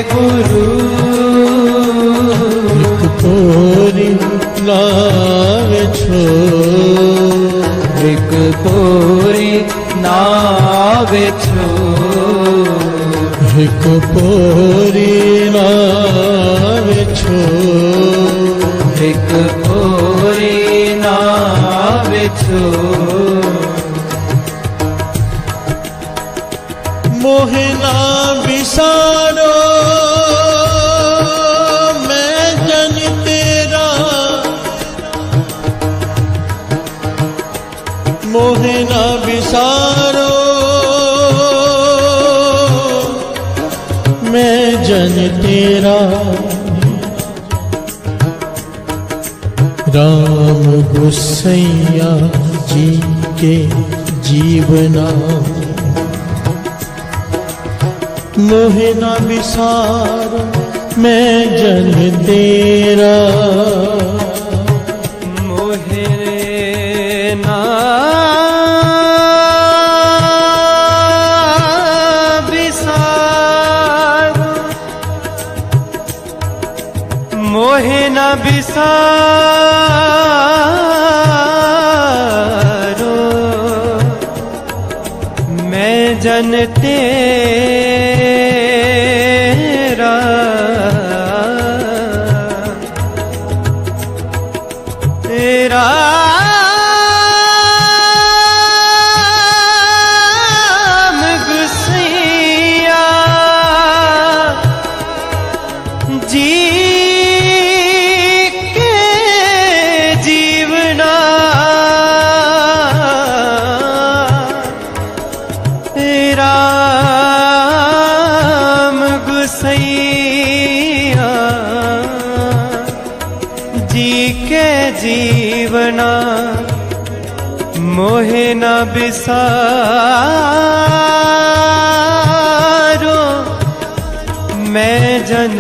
गुरु एक पोरी नावे छोड़, एक पोरी नावे छोड़, एक पोरी नावे छोड़, एक पोरी नावे छोड़। मोहे ना बिसारो मैं जन तेरा, मोहे ना बिसारो मैं जन तेरा। राम गुसैया जी के जीवना मोहे ना बिसार मैं जन तेरा। मोहे ना बिसार, मोहे ना बिसारो मैं जन तेरा। तेरा गुसैया जी के जीवना। राम गुसैया जी के जीवना मोहे ना बिसारो मैं जन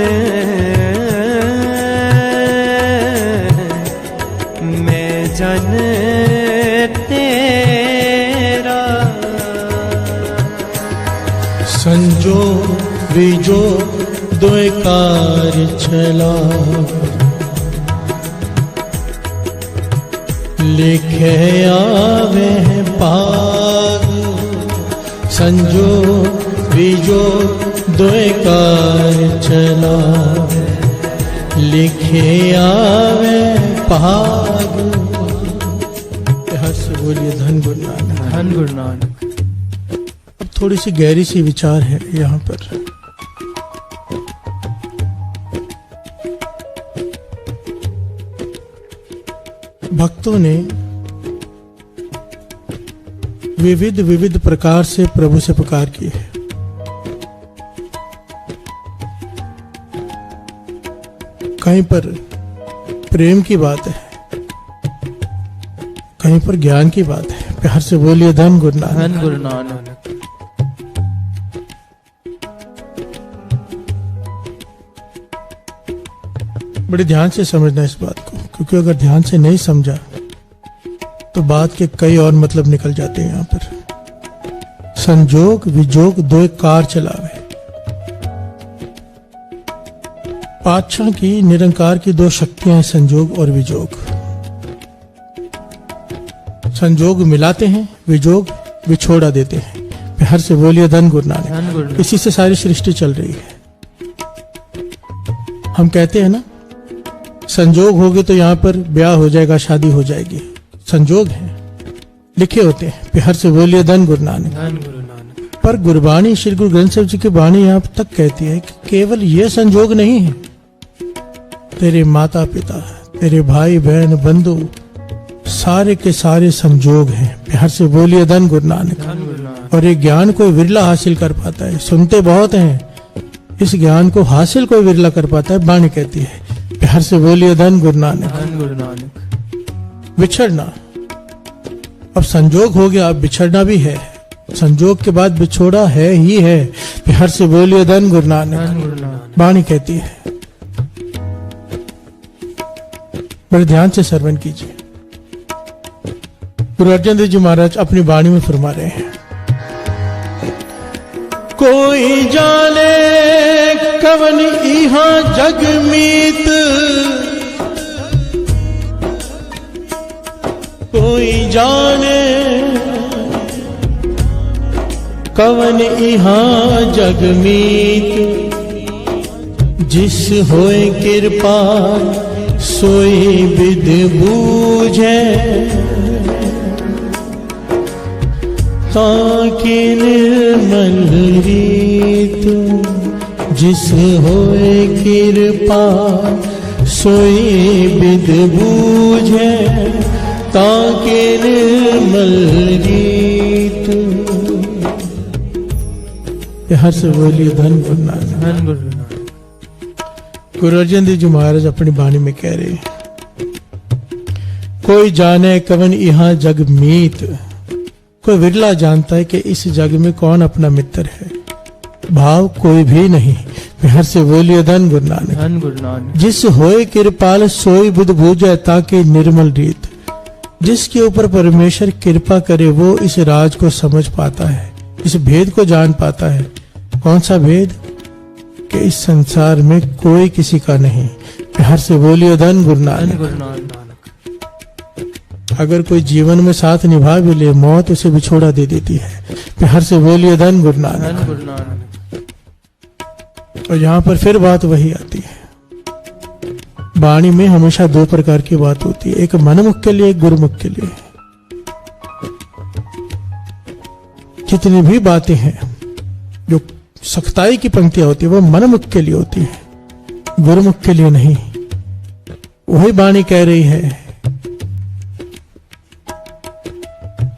तेरा। संजो बीजो दो कार चला, लिखे आवे पाग। संजो बीजो दो कार चला, लिखे आवे पाग। से बोलिए धन गुरु नानक, धन गुरु नानक। अब थोड़ी सी गहरी सी विचार है यहाँ पर। भक्तों ने विविध विविध प्रकार से प्रभु से पुकार की है। कहीं पर प्रेम की बात है, कहीं पर ज्ञान की बात है। प्यार से बोलिए धन गुरु नानक, धन गुरु नानक। बड़े ध्यान से समझना इस बात को, क्योंकि अगर ध्यान से नहीं समझा तो बात के कई और मतलब निकल जाते हैं यहाँ पर। संजोग विजोग दो कार चलावे। पातशाह की निरंकार की दो शक्तियां हैं, संजोग और विजोग। संजोग मिलाते हैं, विजोग विछोड़ा देते हैं। प्यार से बोलिए धन गुरु नानक। इसी से सारी सृष्टि चल रही है। हम कहते हैं ना, संजोग होगे तो यहाँ पर ब्याह हो जाएगा, शादी हो जाएगी। संजोग है, लिखे होते हैं। प्यार से बोलिए धन गुरु नानक। पर गुरबाणी श्री गुरु ग्रंथ साहिब जी की वाणी यहाँ तक कहती है कि केवल ये संजोग नहीं है, तेरे माता पिता, तेरे भाई बहन बंधु सारे के सारे संजोग हैं। प्यार से बोलिए धन गुरु नानक। और ये ज्ञान कोई विरला हासिल कर पाता है। सुनते बहुत हैं, इस ज्ञान को हासिल कोई विरला कर पाता है। वाणी कहती है। प्यार से बोलिए धन गुरु नानक। बिछड़ना, अब संजोग हो गया, अब बिछड़ना भी है। संजोग के बाद बिछोड़ा है ही है। प्यार से बोलिए धन गुरु नानक। वाणी कहती है। बड़े ध्यान से श्रवण कीजिए। गुरु अर्जन देव जी महाराज अपनी वाणी में फरमा रहे हैं, कोई जाने कवन इहा जग मीत, कोई जाने कवन इहा जग मीत, जिस होए कृपा सोई विद बूझे, ताकि निर्मल रीत, जिस होए कृपा सोई विद बूझे, ताकि निर्मल रीत। हर से बोलिए धन गुरु नानक। धन गुरु नानक। गुरु अर्जन देव जी महाराज अपनी बाणी में कह रहे, कोई जाने कवन यहाँ जग मीत, कोई विरला जानता है कि इस जग में कौन अपना मित्र है। भाव कोई भी नहीं। हर से बोलिए धन गुरु नानक। धन गुरु नानक। जिस होए कृपाल सोई बुध बूझे, ताकि निर्मल रीत, जिसके ऊपर परमेश्वर कृपा करे वो इस राज को समझ पाता है, इस भेद को जान पाता है। कौन सा भेद? कि इस संसार में कोई किसी का नहीं। हर से बोलिए धन गुरु नानक। अगर कोई जीवन में साथ निभा भी ले, मौत उसे बिछोड़ा दे देती है। हर से बोलिए धन गुरु नानक। और यहाँ पर फिर बात वही आती है, वाणी में हमेशा दो प्रकार की बात होती है, एक मनमुख के लिए, एक गुरुमुख के लिए। जितनी भी बातें हैं जो सख्ताई की पंक्तियां होती है वो मनमुख के लिए होती है, गुरुमुख के लिए नहीं। वही वाणी कह रही है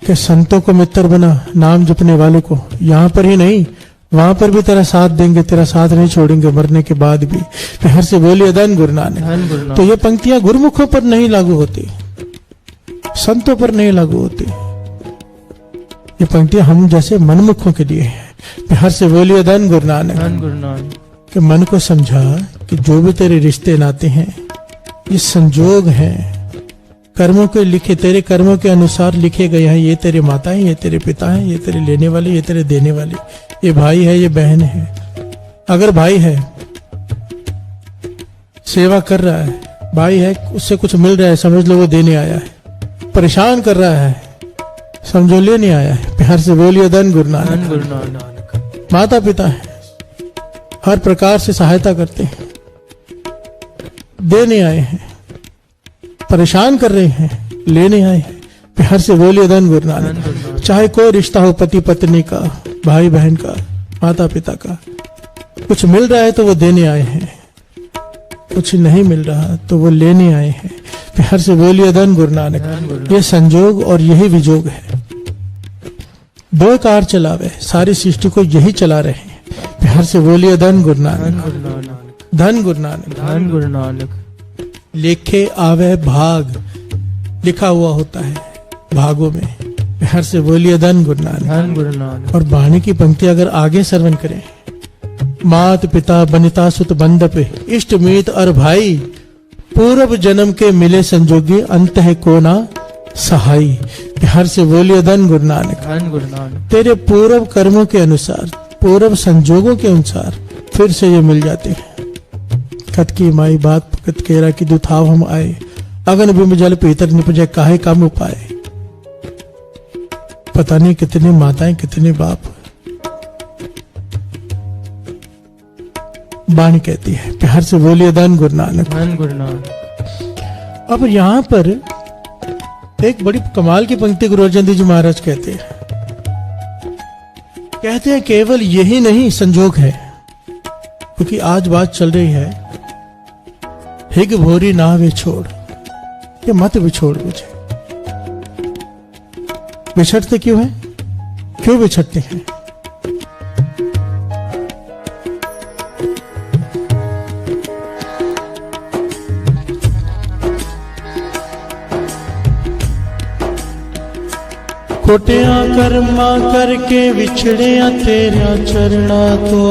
कि संतों को मित्र बना, नाम जपने वाले को। यहां पर ही नहीं, वहां पर भी तेरा साथ देंगे, तेरा साथ नहीं छोड़ेंगे मरने के बाद भी। हर से बोलिए धन गुरु नानक। तो ये पंक्तियां गुरुमुखों पर नहीं लागू होती, संतों पर नहीं लागू होती। ये पंक्तियां हम जैसे मनमुखों के लिए है। हर से बोलिए धन गुरु नानक। कि मन को समझा कि जो भी तेरे रिश्ते नाते हैं ये संजोग हैं, कर्मों के लिखे, तेरे कर्मों के अनुसार लिखे गए हैं। ये तेरे माता हैं, ये तेरे पिता हैं, ये तेरे लेने वाले, ये तेरे देने वाले, ये भाई है, ये बहन है। अगर भाई है, सेवा कर रहा है, भाई है, उससे कुछ मिल रहा है, समझ लो वो देने आया है। परेशान कर रहा है, समझो लेने आया है। प्यार से बोलिए धन गुरु नानक। माता पिता है, हर प्रकार से सहायता करते हैं, देने आए हैं, परेशान कर रहे हैं, लेने आए हैं। प्यार से बोलिए धन गुरु नानक। चाहे कोई रिश्ता हो, पति पत्नी का, भाई बहन का, माता पिता का, कुछ मिल रहा है तो वो देने आए हैं, कुछ नहीं मिल रहा तो वो लेने आए हैं। प्यार से बोलिए धन गुरु नानक। ये संजोग और यही विजोग है। दो कार चलावे, सारी सृष्टि को यही चला रहे हैं। प्यार से बोलिए धन गुरु नानक। धन गुरु नानक। धन गुरु नानक। लेखे आवे भाग, लिखा हुआ होता है भागों में। प्यार से बोलिए धन गुरु नानक। धन गुरु नानक। और वाणी की पंक्ति अगर आगे श्रवण करें, मात पिता बनिता सुत बंदप, इष्ट मीत और भाई, पूर्व जन्म के मिले संजोगी, अंत है को ना सहाई। हर से बोलिए धन गुरु नानक। धन गुरु नानक। तेरे पूर्व कर्मों के अनुसार, पूर्व संजोगों के अनुसार फिर से ये मिल जाते हैं। खत की माई बात पकत केरा की दुथाव हम आए, अगन बिंब जल पीतर निपजे काहे काम उपाय। पता नहीं कितने माताएं, कितने बाप। वाणी कहती है, प्यार से बोलिए धन गुरु नानक। धन गुरु नानक। अब यहां पर एक बड़ी कमाल की पंक्ति गुरु अर्जन देव जी महाराज कहते हैं केवल यही नहीं संजोग है, क्योंकि आज बात चल रही है हिग भोरी ना वे छोड़, ये मत बिछोड़ मुझे। बिछड़ते क्यों है? क्यों बिछड़ते हैं? कोटिया कर्मा करके विछड़िया तेरा चरणा तो,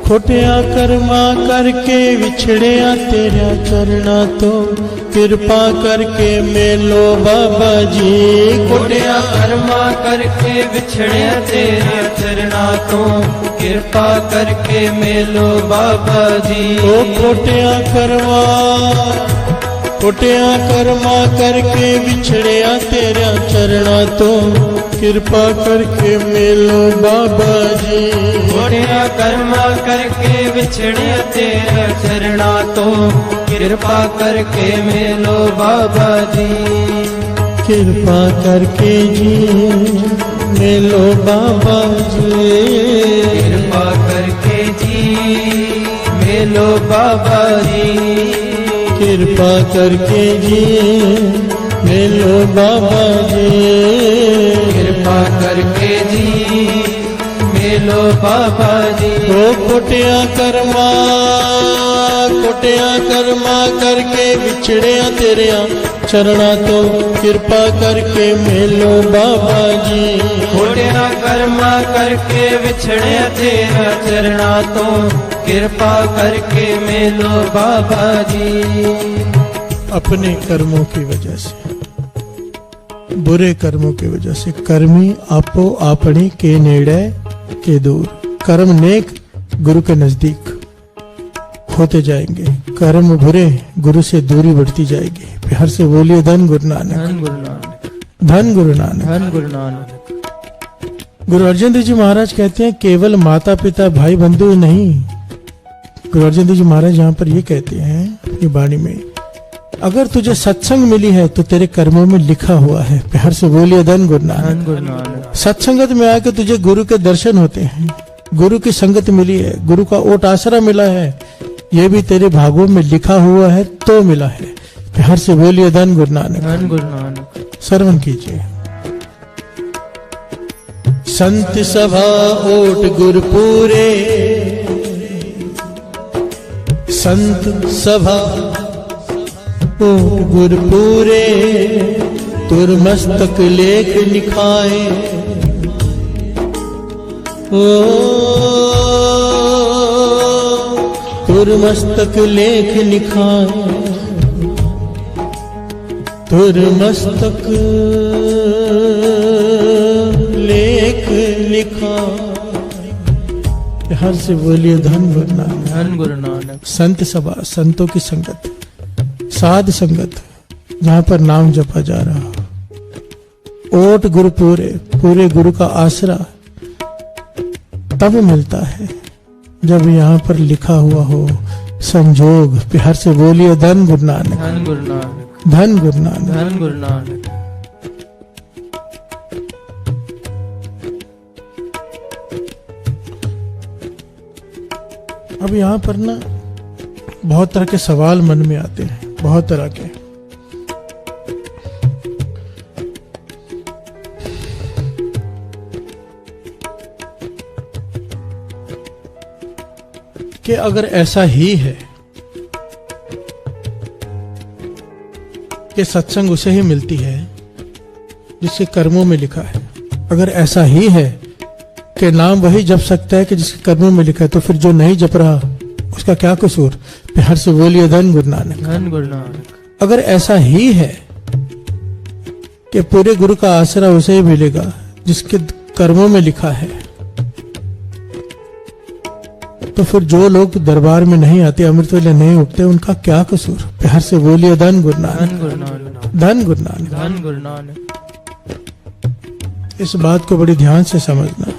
खोटिया कर्मा करके विछड़िया तेरा चरना तो कृपा करके मेलो बाबा जी। खोटिया कर्मा करके विछड़िया तेरे चरना तो कृपा करके मेलो बाबा जी। ओ खोटिया कर्मा करके विछड़िया तेरा चरना तो कृपा करके मेलो बाबा जी। खोटिया कर्मा करके विछड़िया तेरा चरना तो कृपा करके मेलो बाबा जी। कृपा करके जी मेलो बाबा जी। कृपा करके जी मेलो बाबा जी। कृपा करके जी मेलो बाबा जी। कृपा करके जी मेलो बाबा जी। ओ खोटिया कर्मा करके विछड़िया तेरिया चरना तो कृपा करके मेलो बाबा जी। खोटिया कर्मा करके विछड़े तेरा चरना तो कृपा करके मेलो बाबा जी। अपने कर्मों की वजह से, बुरे कर्मों की वजह से कर्मी आपो आपणी के नेड़े के दूर। कर्म नेक गुरु के नजदीक होते जाएंगे, कर्म बुरे गुरु से दूरी बढ़ती जाएगी। प्यार से बोलिए धन गुरु नानक, धन गुरु नानक, धन गुरु नानक। धन गुरु नानक। गुरु अर्जन देव जी महाराज कहते हैं केवल माता पिता भाई बंधु नहीं। गुरु अर्जन देव जी महाराज यहाँ पर ये कहते हैं अपनी वाणी में, अगर तुझे सत्संग मिली है तो तेरे कर्मों में लिखा हुआ है। प्यार से बोलिए धन गुरु नानक। धन गुरु नानक। सत्संगत में आके तुझे गुरु के दर्शन होते हैं, गुरु की संगत मिली है, गुरु का ओट आसरा मिला है, ये भी तेरे भागों में लिखा हुआ है तो मिला है। प्यार से बोलिए धन गुरु नानक। धन गुरु नानक। श्रवण कीजिए। संत सभा ओट गुरपुरे, संत सभा ओट गुरपुरे, तुर मस्तक लेख लिखाए। ओ तुर मस्तक लेख लिखाए, तुर मस्तक लेख लिखा। हर से बोलिए धन गुरु नानक। धन गुरु नानक। संत सभा, संतों की संगत, साध संगत, जहां पर नाम जपा जा रहा। ओट गुरु पूरे, पूरे गुरु का आसरा तब मिलता है जब यहाँ पर लिखा हुआ हो संजोग। प्यार से बोलिए धन गुरु नानक। धन गुरु नानक। धन गुरु नानक। धन गुरु नानक। अब यहाँ पर ना बहुत तरह के सवाल मन में आते हैं, बहुत तरह के। कि अगर ऐसा ही है कि सत्संग उसे ही मिलती है जिसके कर्मों में लिखा है, अगर ऐसा ही है कि नाम वही जप सकता है कि जिसके कर्मों में लिखा है, तो फिर जो नहीं जप रहा उसका क्या कसूर। प्यार से बोलिए धन गुरु नानक। धन गुरु नानक। अगर ऐसा ही है कि पूरे गुरु का आसरा उसे ही मिलेगा जिसके कर्मों में लिखा है, तो फिर जो लोग दरबार में नहीं आते, अमृत वेले नहीं उठते, उनका क्या कसूर। प्यार से बोलिए धन गुरु नानक। धन गुरु नानक। धन गुरु नानक। धन गुरु नानक। इस बात को बड़ी ध्यान से समझना।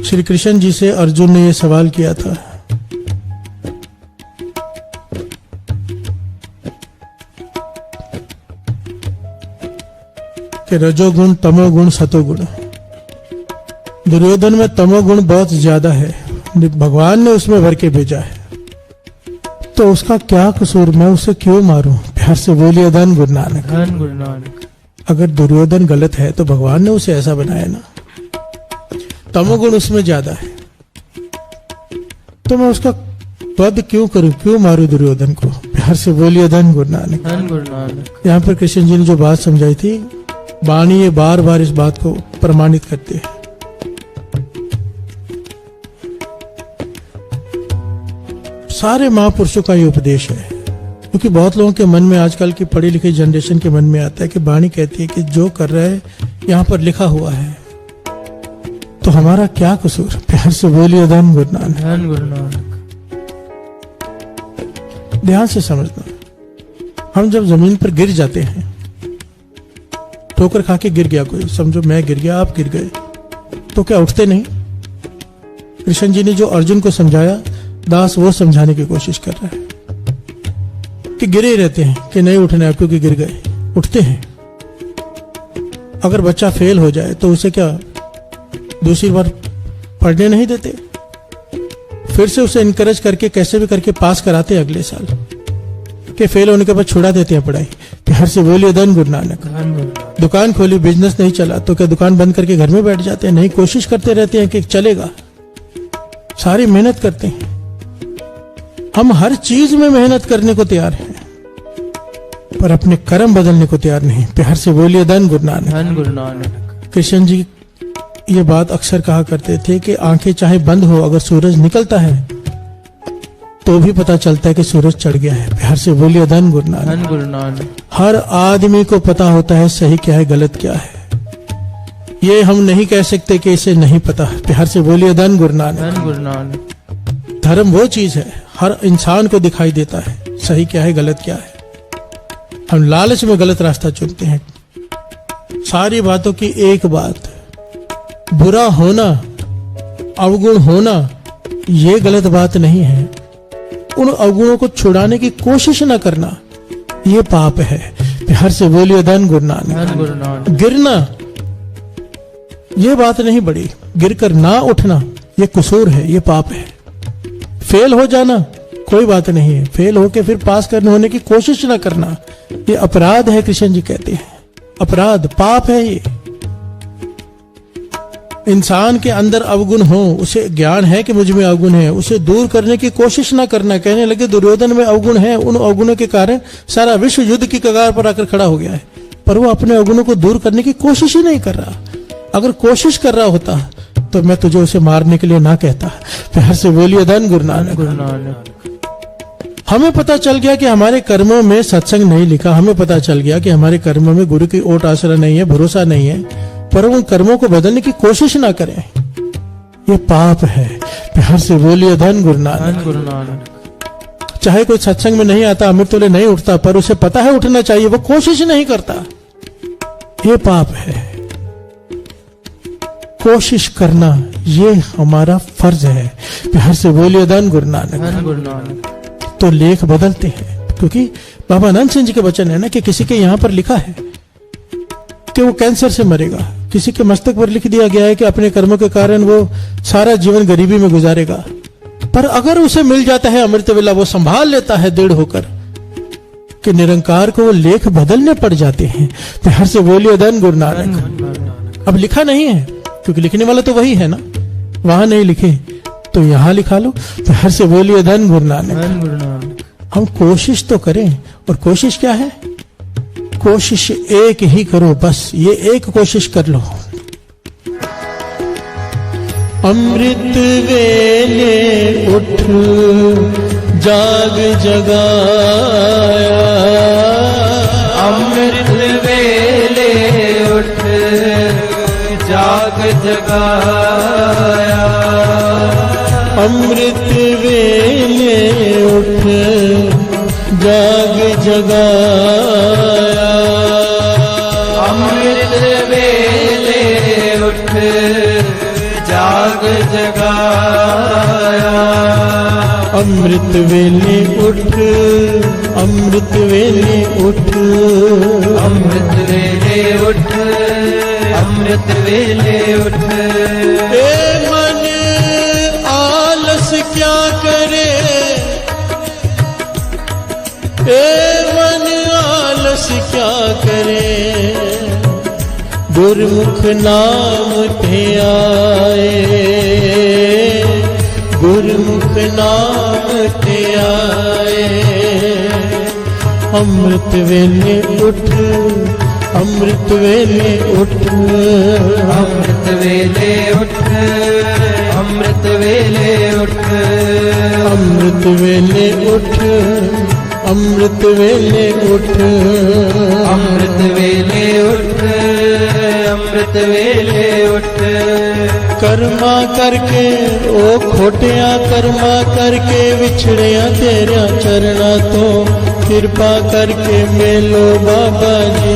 श्री कृष्ण जी से अर्जुन ने यह सवाल किया था, कि रजोगुण, तमोगुण, सतोगुण। दुर्योधन में तमोगुण बहुत ज्यादा है, भगवान ने उसमें भर के भेजा है, तो उसका क्या कसूर, मैं उसे क्यों मारूं। प्यार से बोलिए धन गुरु नानक। धन गुरु नानक। अगर दुर्योधन गलत है तो भगवान ने उसे ऐसा बनाया ना, तमोगुण उसमें ज्यादा है, तो मैं उसका वध क्यों करूं, क्यों मारूं दुर्योधन को। प्यार से बोलिए धन गुरु नानक। धन गुरु नानक। यहाँ पर कृष्ण जी ने जो बात समझाई थी, वाणी ये बार बार इस बात को प्रमाणित करते हैं सारे महापुरुषों का ये उपदेश है, क्योंकि बहुत लोगों के मन में, आजकल की पढ़ी लिखी जनरेशन के मन में आता है कि वाणी कहती है कि जो कर रहा है यहाँ पर लिखा हुआ है, तो हमारा क्या कसूर। प्यार से बोलिए धन गुरु नानक। धन गुरु नानक। ध्यान से समझना, हम जब जमीन पर गिर जाते हैं, ठोकर खा के गिर गया कोई, समझो मैं गिर गया, आप गिर गए, तो क्या उठते नहीं? कृष्ण जी ने जो अर्जुन को समझाया, दास वो समझाने की कोशिश कर रहा है कि गिरे रहते हैं कि नहीं उठना है क्योंकि गिर गए। उठते हैं। अगर बच्चा फेल हो जाए तो उसे क्या दूसरी बार पढ़ने नहीं देते? फिर से उसे इनकरेज करके कैसे भी करके पास कराते अगले साल, कि फेल होने के बाद छुड़ा देते हैं पढ़ाई। प्यार से बोलिए धन गुरु नानक। धन गुरु नानक। दुकान खोली, बिजनेस नहीं चला तो क्या दुकान बंद करके घर में बैठ जाते हैं? नहीं, कोशिश करते रहते हैं कि चलेगा, सारी मेहनत करते हैं। हम हर चीज में मेहनत करने को तैयार हैं, पर अपने कर्म बदलने को तैयार नहीं। प्यार से बोलिए धन गुरु नानक। धन गुरु नानक। कृष्ण जी ये बात अक्सर कहा करते थे कि आंखें चाहे बंद हो, अगर सूरज निकलता है तो भी पता चलता है कि सूरज चढ़ गया है। प्यार से बोलिए धन गुरु नानक। धन गुरु नानक। हर आदमी को पता होता है सही क्या है, गलत क्या है। ये हम नहीं कह सकते कि इसे नहीं पता। प्यार से बोलिए धन गुरु नानक। धन गुरु नानक। धर्म वो चीज है, हर इंसान को दिखाई देता है सही क्या है, गलत क्या है। हम लालच में गलत रास्ता चुनते हैं। सारी बातों की एक बात, बुरा होना, अवगुण होना, ये गलत बात नहीं है। उन अवगुणों को छुड़ाने की कोशिश न करना, ये पाप है। प्यार से बोलिए धन गुरु नानक। धन गुरु नानक। गिरना, ये बात नहीं बड़ी। गिरकर ना उठना, ये कसूर है, ये पाप है। फेल हो जाना कोई बात नहीं है, फेल होके फिर पास करने होने की कोशिश ना करना, ये अपराध है। कृष्ण जी कहते हैं अपराध, पाप है ये। इंसान के अंदर अवगुण हो, उसे ज्ञान है कि मुझ में अवगुण है, उसे दूर करने की कोशिश ना करना। कहने लगे दुर्योधन में अवगुण है, उन अवगुणों के कारण सारा विश्व युद्ध की कगार पर आकर खड़ा हो गया है, पर वो अपने अवगुणों को दूर करने की कोशिश ही नहीं कर रहा। अगर कोशिश कर रहा होता तो मैं तुझे उसे मारने के लिए ना कहता। प्यार से बोलिए धन गुरु नानक। गुरु नानक। हमें पता चल गया कि हमारे कर्मों में सत्संग नहीं लिखा, हमें पता चल गया कि हमारे कर्मों में गुरु की ओट आसरा नहीं है, भरोसा नहीं है, पर उन कर्मों को बदलने की कोशिश ना करें, ये पाप है। प्यार से बोलिए धन गुरु नानक। धन गुरु नानक। चाहे कोई सत्संग में नहीं आता, अमृत तोले नहीं उठता, पर उसे पता है उठना चाहिए, वो कोशिश नहीं करता, ये पाप है। कोशिश करना ये हमारा फर्ज है। प्यार से बोलिए धन गुरु नानक। धन गुरु नानक। तो लेख बदलते हैं, क्योंकि बाबा आनंद सिंह जी के वचन है ना कि किसी के यहां पर लिखा है कि वो कैंसर से मरेगा, किसी के मस्तक पर लिख दिया गया है कि अपने कर्मों के कारण वो सारा जीवन गरीबी में गुजारेगा, पर अगर उसे मिल जाता है अमृत वेला, वो संभाल लेता है दृढ़ होकर कि निरंकार को वो लेख बदलने पड़ जाते हैं। प्यार से बोलिए धन गुरु नानक। अब लिखा नहीं है, क्योंकि लिखने वाला तो वही है ना, वहां नहीं लिखे तो यहां लिखा लो। प्यार से बोलिए धन गुरु नानक। धन गुरु नानक। हम कोशिश तो करें, और कोशिश क्या है? कोशिश एक ही करो, बस ये एक कोशिश कर लो। अमृत वेले उठ जाग जगाया, अमृत वेले उठ जाग जगाया, अमृत वेले उठ जाग जगाया, अमृत वेले उठ जाग जगाया, अमृत वेले उठ, अमृत वेले उठ, अमृत वेले उठ, अमृत वेले उठ। ए मन आलस क्या करे, ए मन आलस क्या करे, गुरमुख नाम ध्याए, गुरमुख नाम ध्याए। अमृत वेले उठ, ਅੰਮ੍ਰਿਤ ਵੇਲੇ ਉੱਠ ਅੰਮ੍ਰਿਤ ਵੇਲੇ ਉੱਠ ਅੰਮ੍ਰਿਤ ਵੇਲੇ ਉੱਠ ਅੰਮ੍ਰਿਤ ਵੇਲੇ ਉੱਠ ਅੰਮ੍ਰਿਤ ਵੇਲੇ ਉੱਠ ਅੰਮ੍ਰਿਤ ਵੇਲੇ ਉੱਠ ਅੰਮ੍ਰਿਤ ਵੇਲੇ ਉੱਠ ਕਰਮਾ ਕਰਕੇ ਉਹ ਖੋਟਿਆਂ ਕਰਮਾ ਕਰਕੇ ਵਿਛੜਿਆ ਤੇਰਿਆਂ ਚਰਨਾਂ ਤੋਂ ਕਿਰਪਾ ਕਰਕੇ ਮੇਲੋ ਬਾਬਾ ਜੀ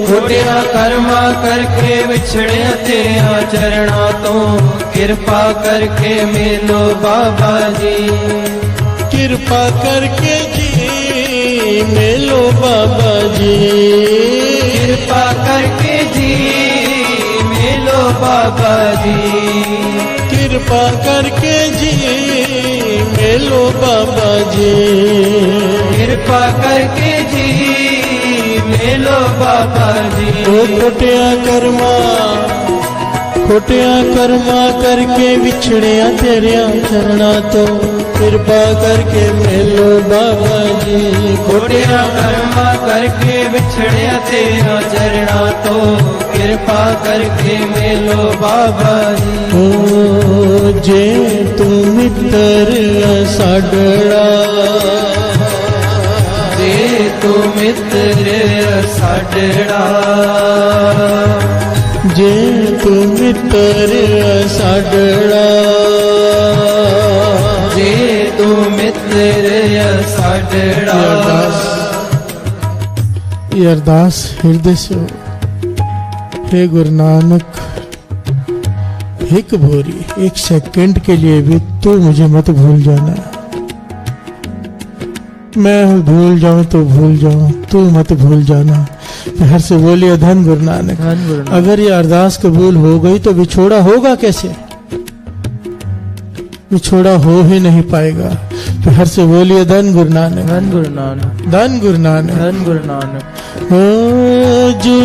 ਖੋਟਿਆ ਕਰਮਾ ਕਰਕੇ ਵਿਛੜਿਆ ਤੇਰਿਆਂ ਚਰਨਾਂ ਤੋਂ ਕਿਰਪਾ ਕਰਕੇ ਮੇਲੋ ਬਾਬਾ ਜੀ ਕਿਰਪਾ ਕਰਕੇ ਜੀ ਮੇਲੋ ਬਾਬਾ ਜੀ ਕਿਰਪਾ ਕਰਕੇ ਜੀ ਮੇਲੋ ਬਾਬਾ ਜੀ ਕਿਰਪਾ ਕਰਕੇ ਜੀ ਮੇਲੋ ਬਾਬਾ ਜੀ ਕਿਰਪਾ ਕਰਕੇ ਜੀ ਮੇਲੋ ਬਾਬਾ ਜੀ ਉਹ ਖੋਟਿਆਂ ਕਰਮਾ ਕਰਕੇ ਵਿਛੜਿਆ ਤੇਰਿਆਂ ਚਰਨਾਂ ਤੋਂ ਕਿਰਪਾ ਕਰਕੇ ਮੇਲੋ ਬਾਬਾ ਜੀ ਖੋਟਿਆ ਕਰਮਾ ਕਰਕੇ ਵਿਛੜਿਆ ਤੇਰਾ ਚਰਨਾਂ ਤੋਂ ਕਿਰਪਾ ਕਰਕੇ ਮੇਲੋ ਬਾਬਾ ਜੀ ਓ ਜੇ ਤੂੰ ਮਿੱਤਰ ਸਾਡੜਾ ਜੇ ਤੂੰ ਮਿੱਤਰ ਸਾਡੜਾ ਜੇ ਤੂੰ ਮਿੱਤਰ ਸਾਡੜਾ ਜੇ ਤੂੰ ਮਿੱਤਰ ਸਾਡੜਾ ये अरदास हृदय से हो। हे गुरु नानक एक भोरी एक सेकंड के लिए भी तू मुझे मत भूल जाना मैं भूल जाऊं तो भूल जाऊं तू मत भूल जाना हर से बोलिए धन गुरु नानक धन गुरु नानक। अगर ये अरदास कबूल हो गई तो विछोड़ा होगा कैसे विछोड़ा हो ही नहीं पाएगा तो हर से बोलिए धन गुरु नानक धन गुरु नानक धन गुरु नानक धन गुरु नानक हो जे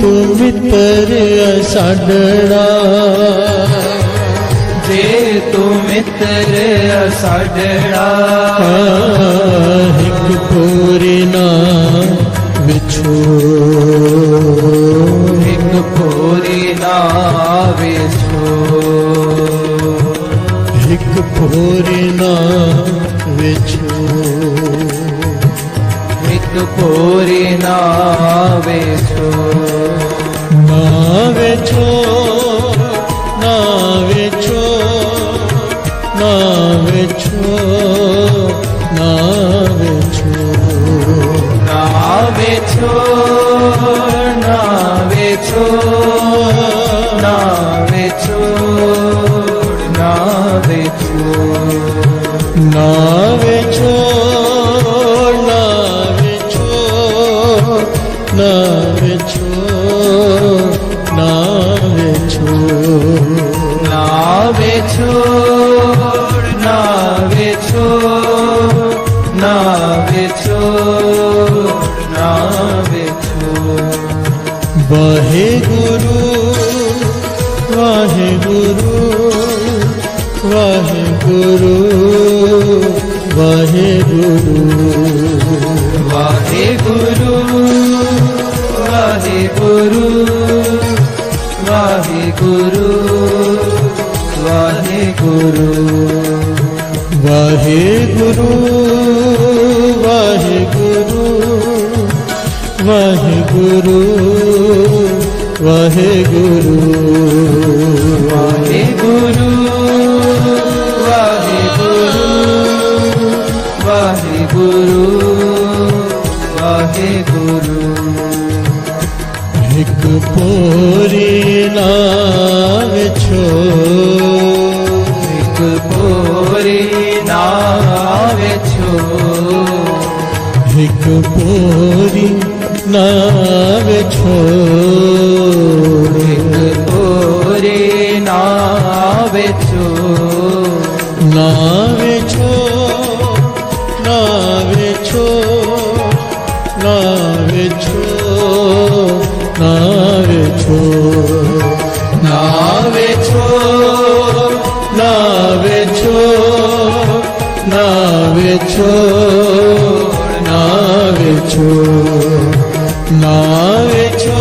तू मित्र साडड़ा जे तू मित्र साडड़ा हिक पूरी ना विछो एक पूरी ना विछो हिक पूरी ना विछो एक पूरी ना विछो ना विछो ना विछो ना विछो ना विछो ना विछो ना विछो ना विछो ना विछो ना विछो ना विछो ना विछो ना विछो ना विछो ना विछो ना विछो ना विछो वाहे गुरु वाहे गुरु वाहे गुरु वाहे गुरु वाहे गुरु वाहे गुरु वाहे गुरु वाहे गुरु वाहे गुरु वाहे गुरु वाहे गुरु वाहे गुरु वाहे गुरु वाहे गुरु वाहे गुरु वाहे गुरु एक पोरी ना विछो एक पोरी ना विछो एक पोरी ना विछो एक पोरी ना विछो ना विछो ना विछो ना विछो ना विछो ना विछो ना विछो ना विछो ना विछो ना विछो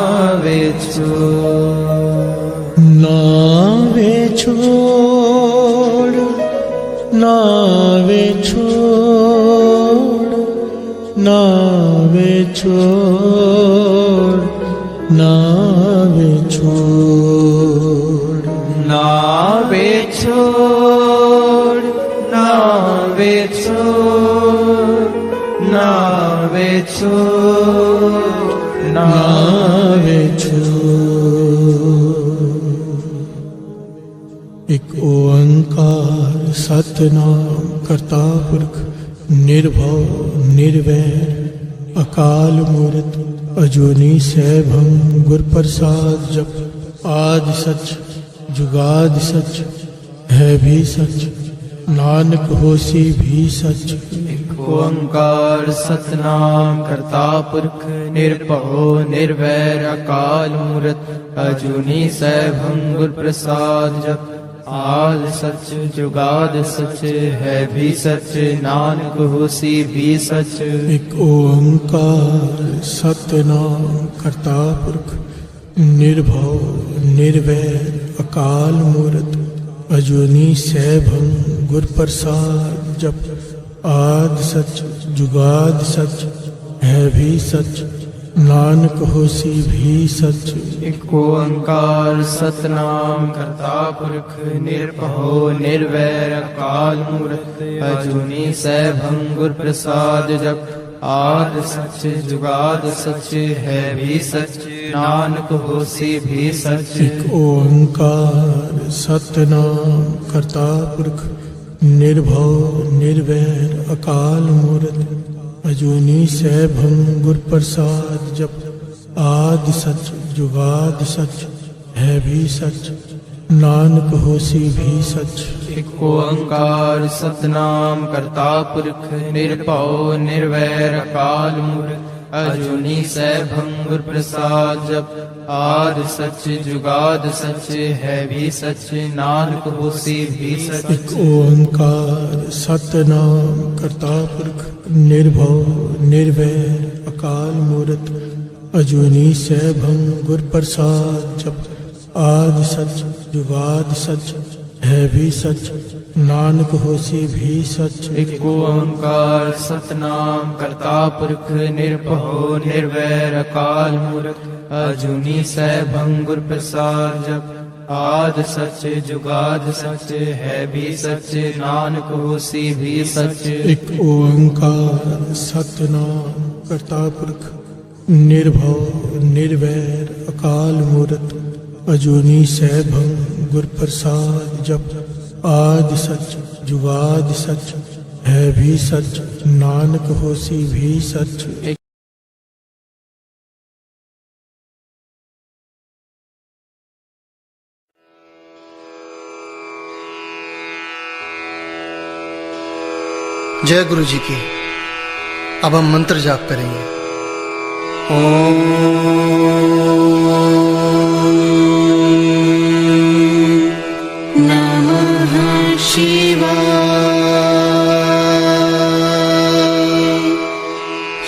छोड़ नावे छोड़ नावे छोड़ नावे छोड़ नावे छोड़ नावे छोड़ नावे छोड़ नावे छोड़ नावे छोड़। एक ओंकार सतनाम करता पुरख निर्भव निर्वैर अकाल मूरत अजूनी सैभं गुर प्रसाद जप। आदि सच जुगाद सच है भी सच नानक होसी भी सच। ओंकार सतनाम करता पुरख निर्भव निर्वैर अकाल मूरत अजूनी सैभं गुर प्रसाद जप। आद सच जुगाद सच है भी सच नानक होसी भी सच। एक ओंकार सतनाम करता पुरख निर्भव निर्वैर अकाल मूरत अजूनी सैभं गुर प्रसाद जप। आद सच जुगाद सच है भी सच नानक होसी भी सच। एक ओंकार सतनाम करता पुरख निर्भव निर्वैर अकाल मूरत अजूनी सैभं गुर प्रसाद जप। आद सच जुगाद सच है भी सच नानक होसी भी सच। एक ओंकार सतनाम करता पुरख निर्भव निर्वैर अकाल मूरत अजूनी सैभं गुर प्रसाद जप। आद सच जुगाद सच है भी सच नानक होसी भी सच। एक ओंकार सतनाम करता पुरख निर्भव निर्वैर अकाल मूरत अजूनी सैभं गुर प्रसाद जप। आद सच जुगाद सच है भी सच नानक होसी भी सच। एक ओंकार सतनाम करता पुरख निर्भव निर्वैर अकाल मूरत अजूनी सैभं गुर प्रसाद जप। आद सच जुगाद सच है भी सच नानक होसी भी सच। एक ओंकार सतनाम करता पुरख निर्भव निर्वैर अकाल मूरत अजूनी सैभं गुर प्रसाद जप। आद सच जुगाद सच है भी सच नानक होसी भी सच। एक ओंकार सतनाम करता पुरख निर्भव निर्वैर अकाल मूरत अजूनी सैभं गुर प्रसाद जप। आद सच जुगाद सच है भी सच नानक होसी भी सच। जय गुरु जी की। अब हम मंत्र जाप करेंगे। नमः शिवाय।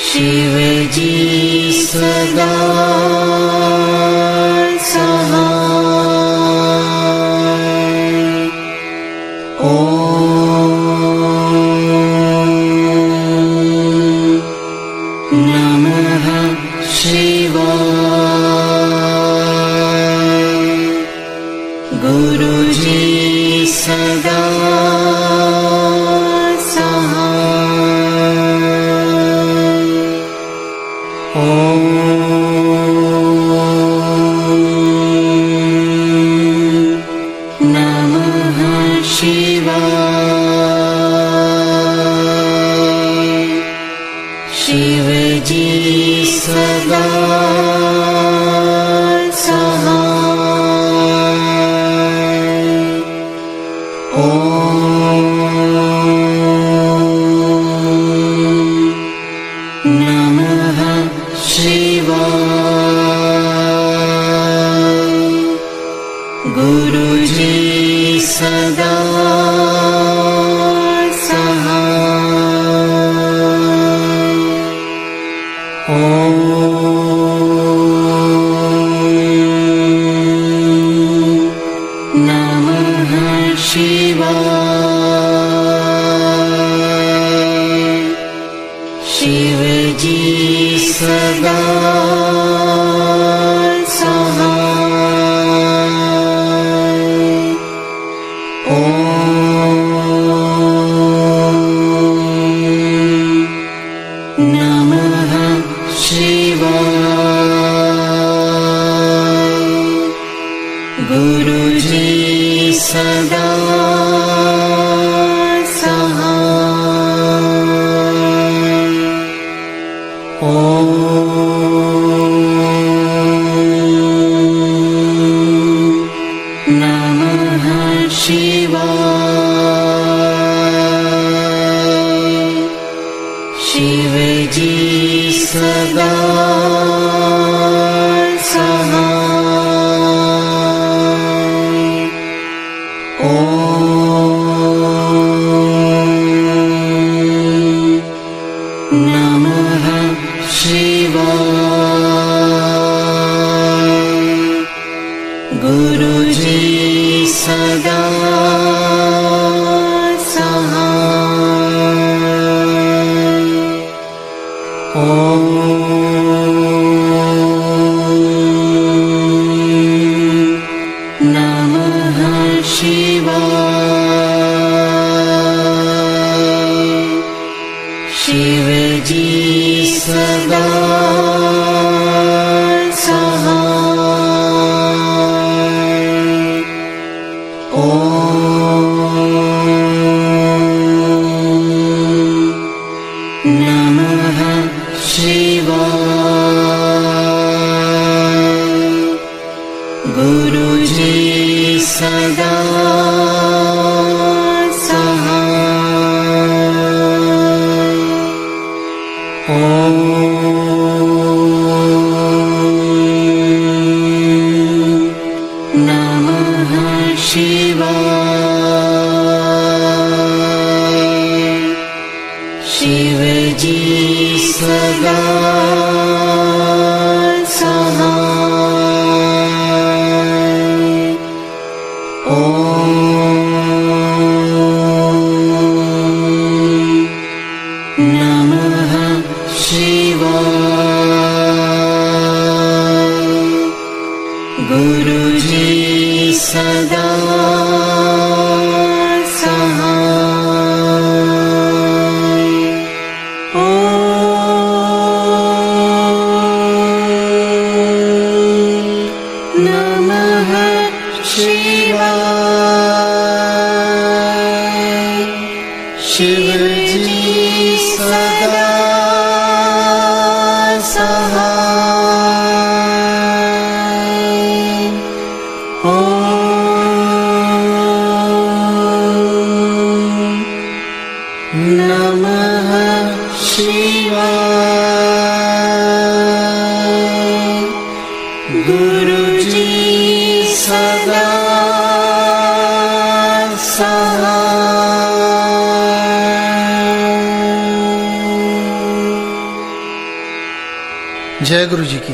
शिवजी सदा सहाय। नमः शिवाय। गुरुजी सदा सहाय। नमः शिवाय। शिवजी सदा सहाय। नमः शिवाय। गुरुजी सदा सहाय। सदा सहाय। ॐ नमः शिवाय। शिवजी सदा सहाय। ॐ नमः शिवाय। गुरुजी सदा सहाय। ॐ नमः शिवाय। शिवजी सदा सहाय। ॐ नमः शिवाय। गुरुजी सदा सहाय। ॐ नमः शिवाय। शिवजी सदा सहाय। ॐ नमः शिवाय। गुरुजी सदा सहाय। ॐ नमः शिवाय। शिवजी सदा सहाय। ॐ नमः शिवाय। गुरुजी सदा सहाय। जय गुरु जी की।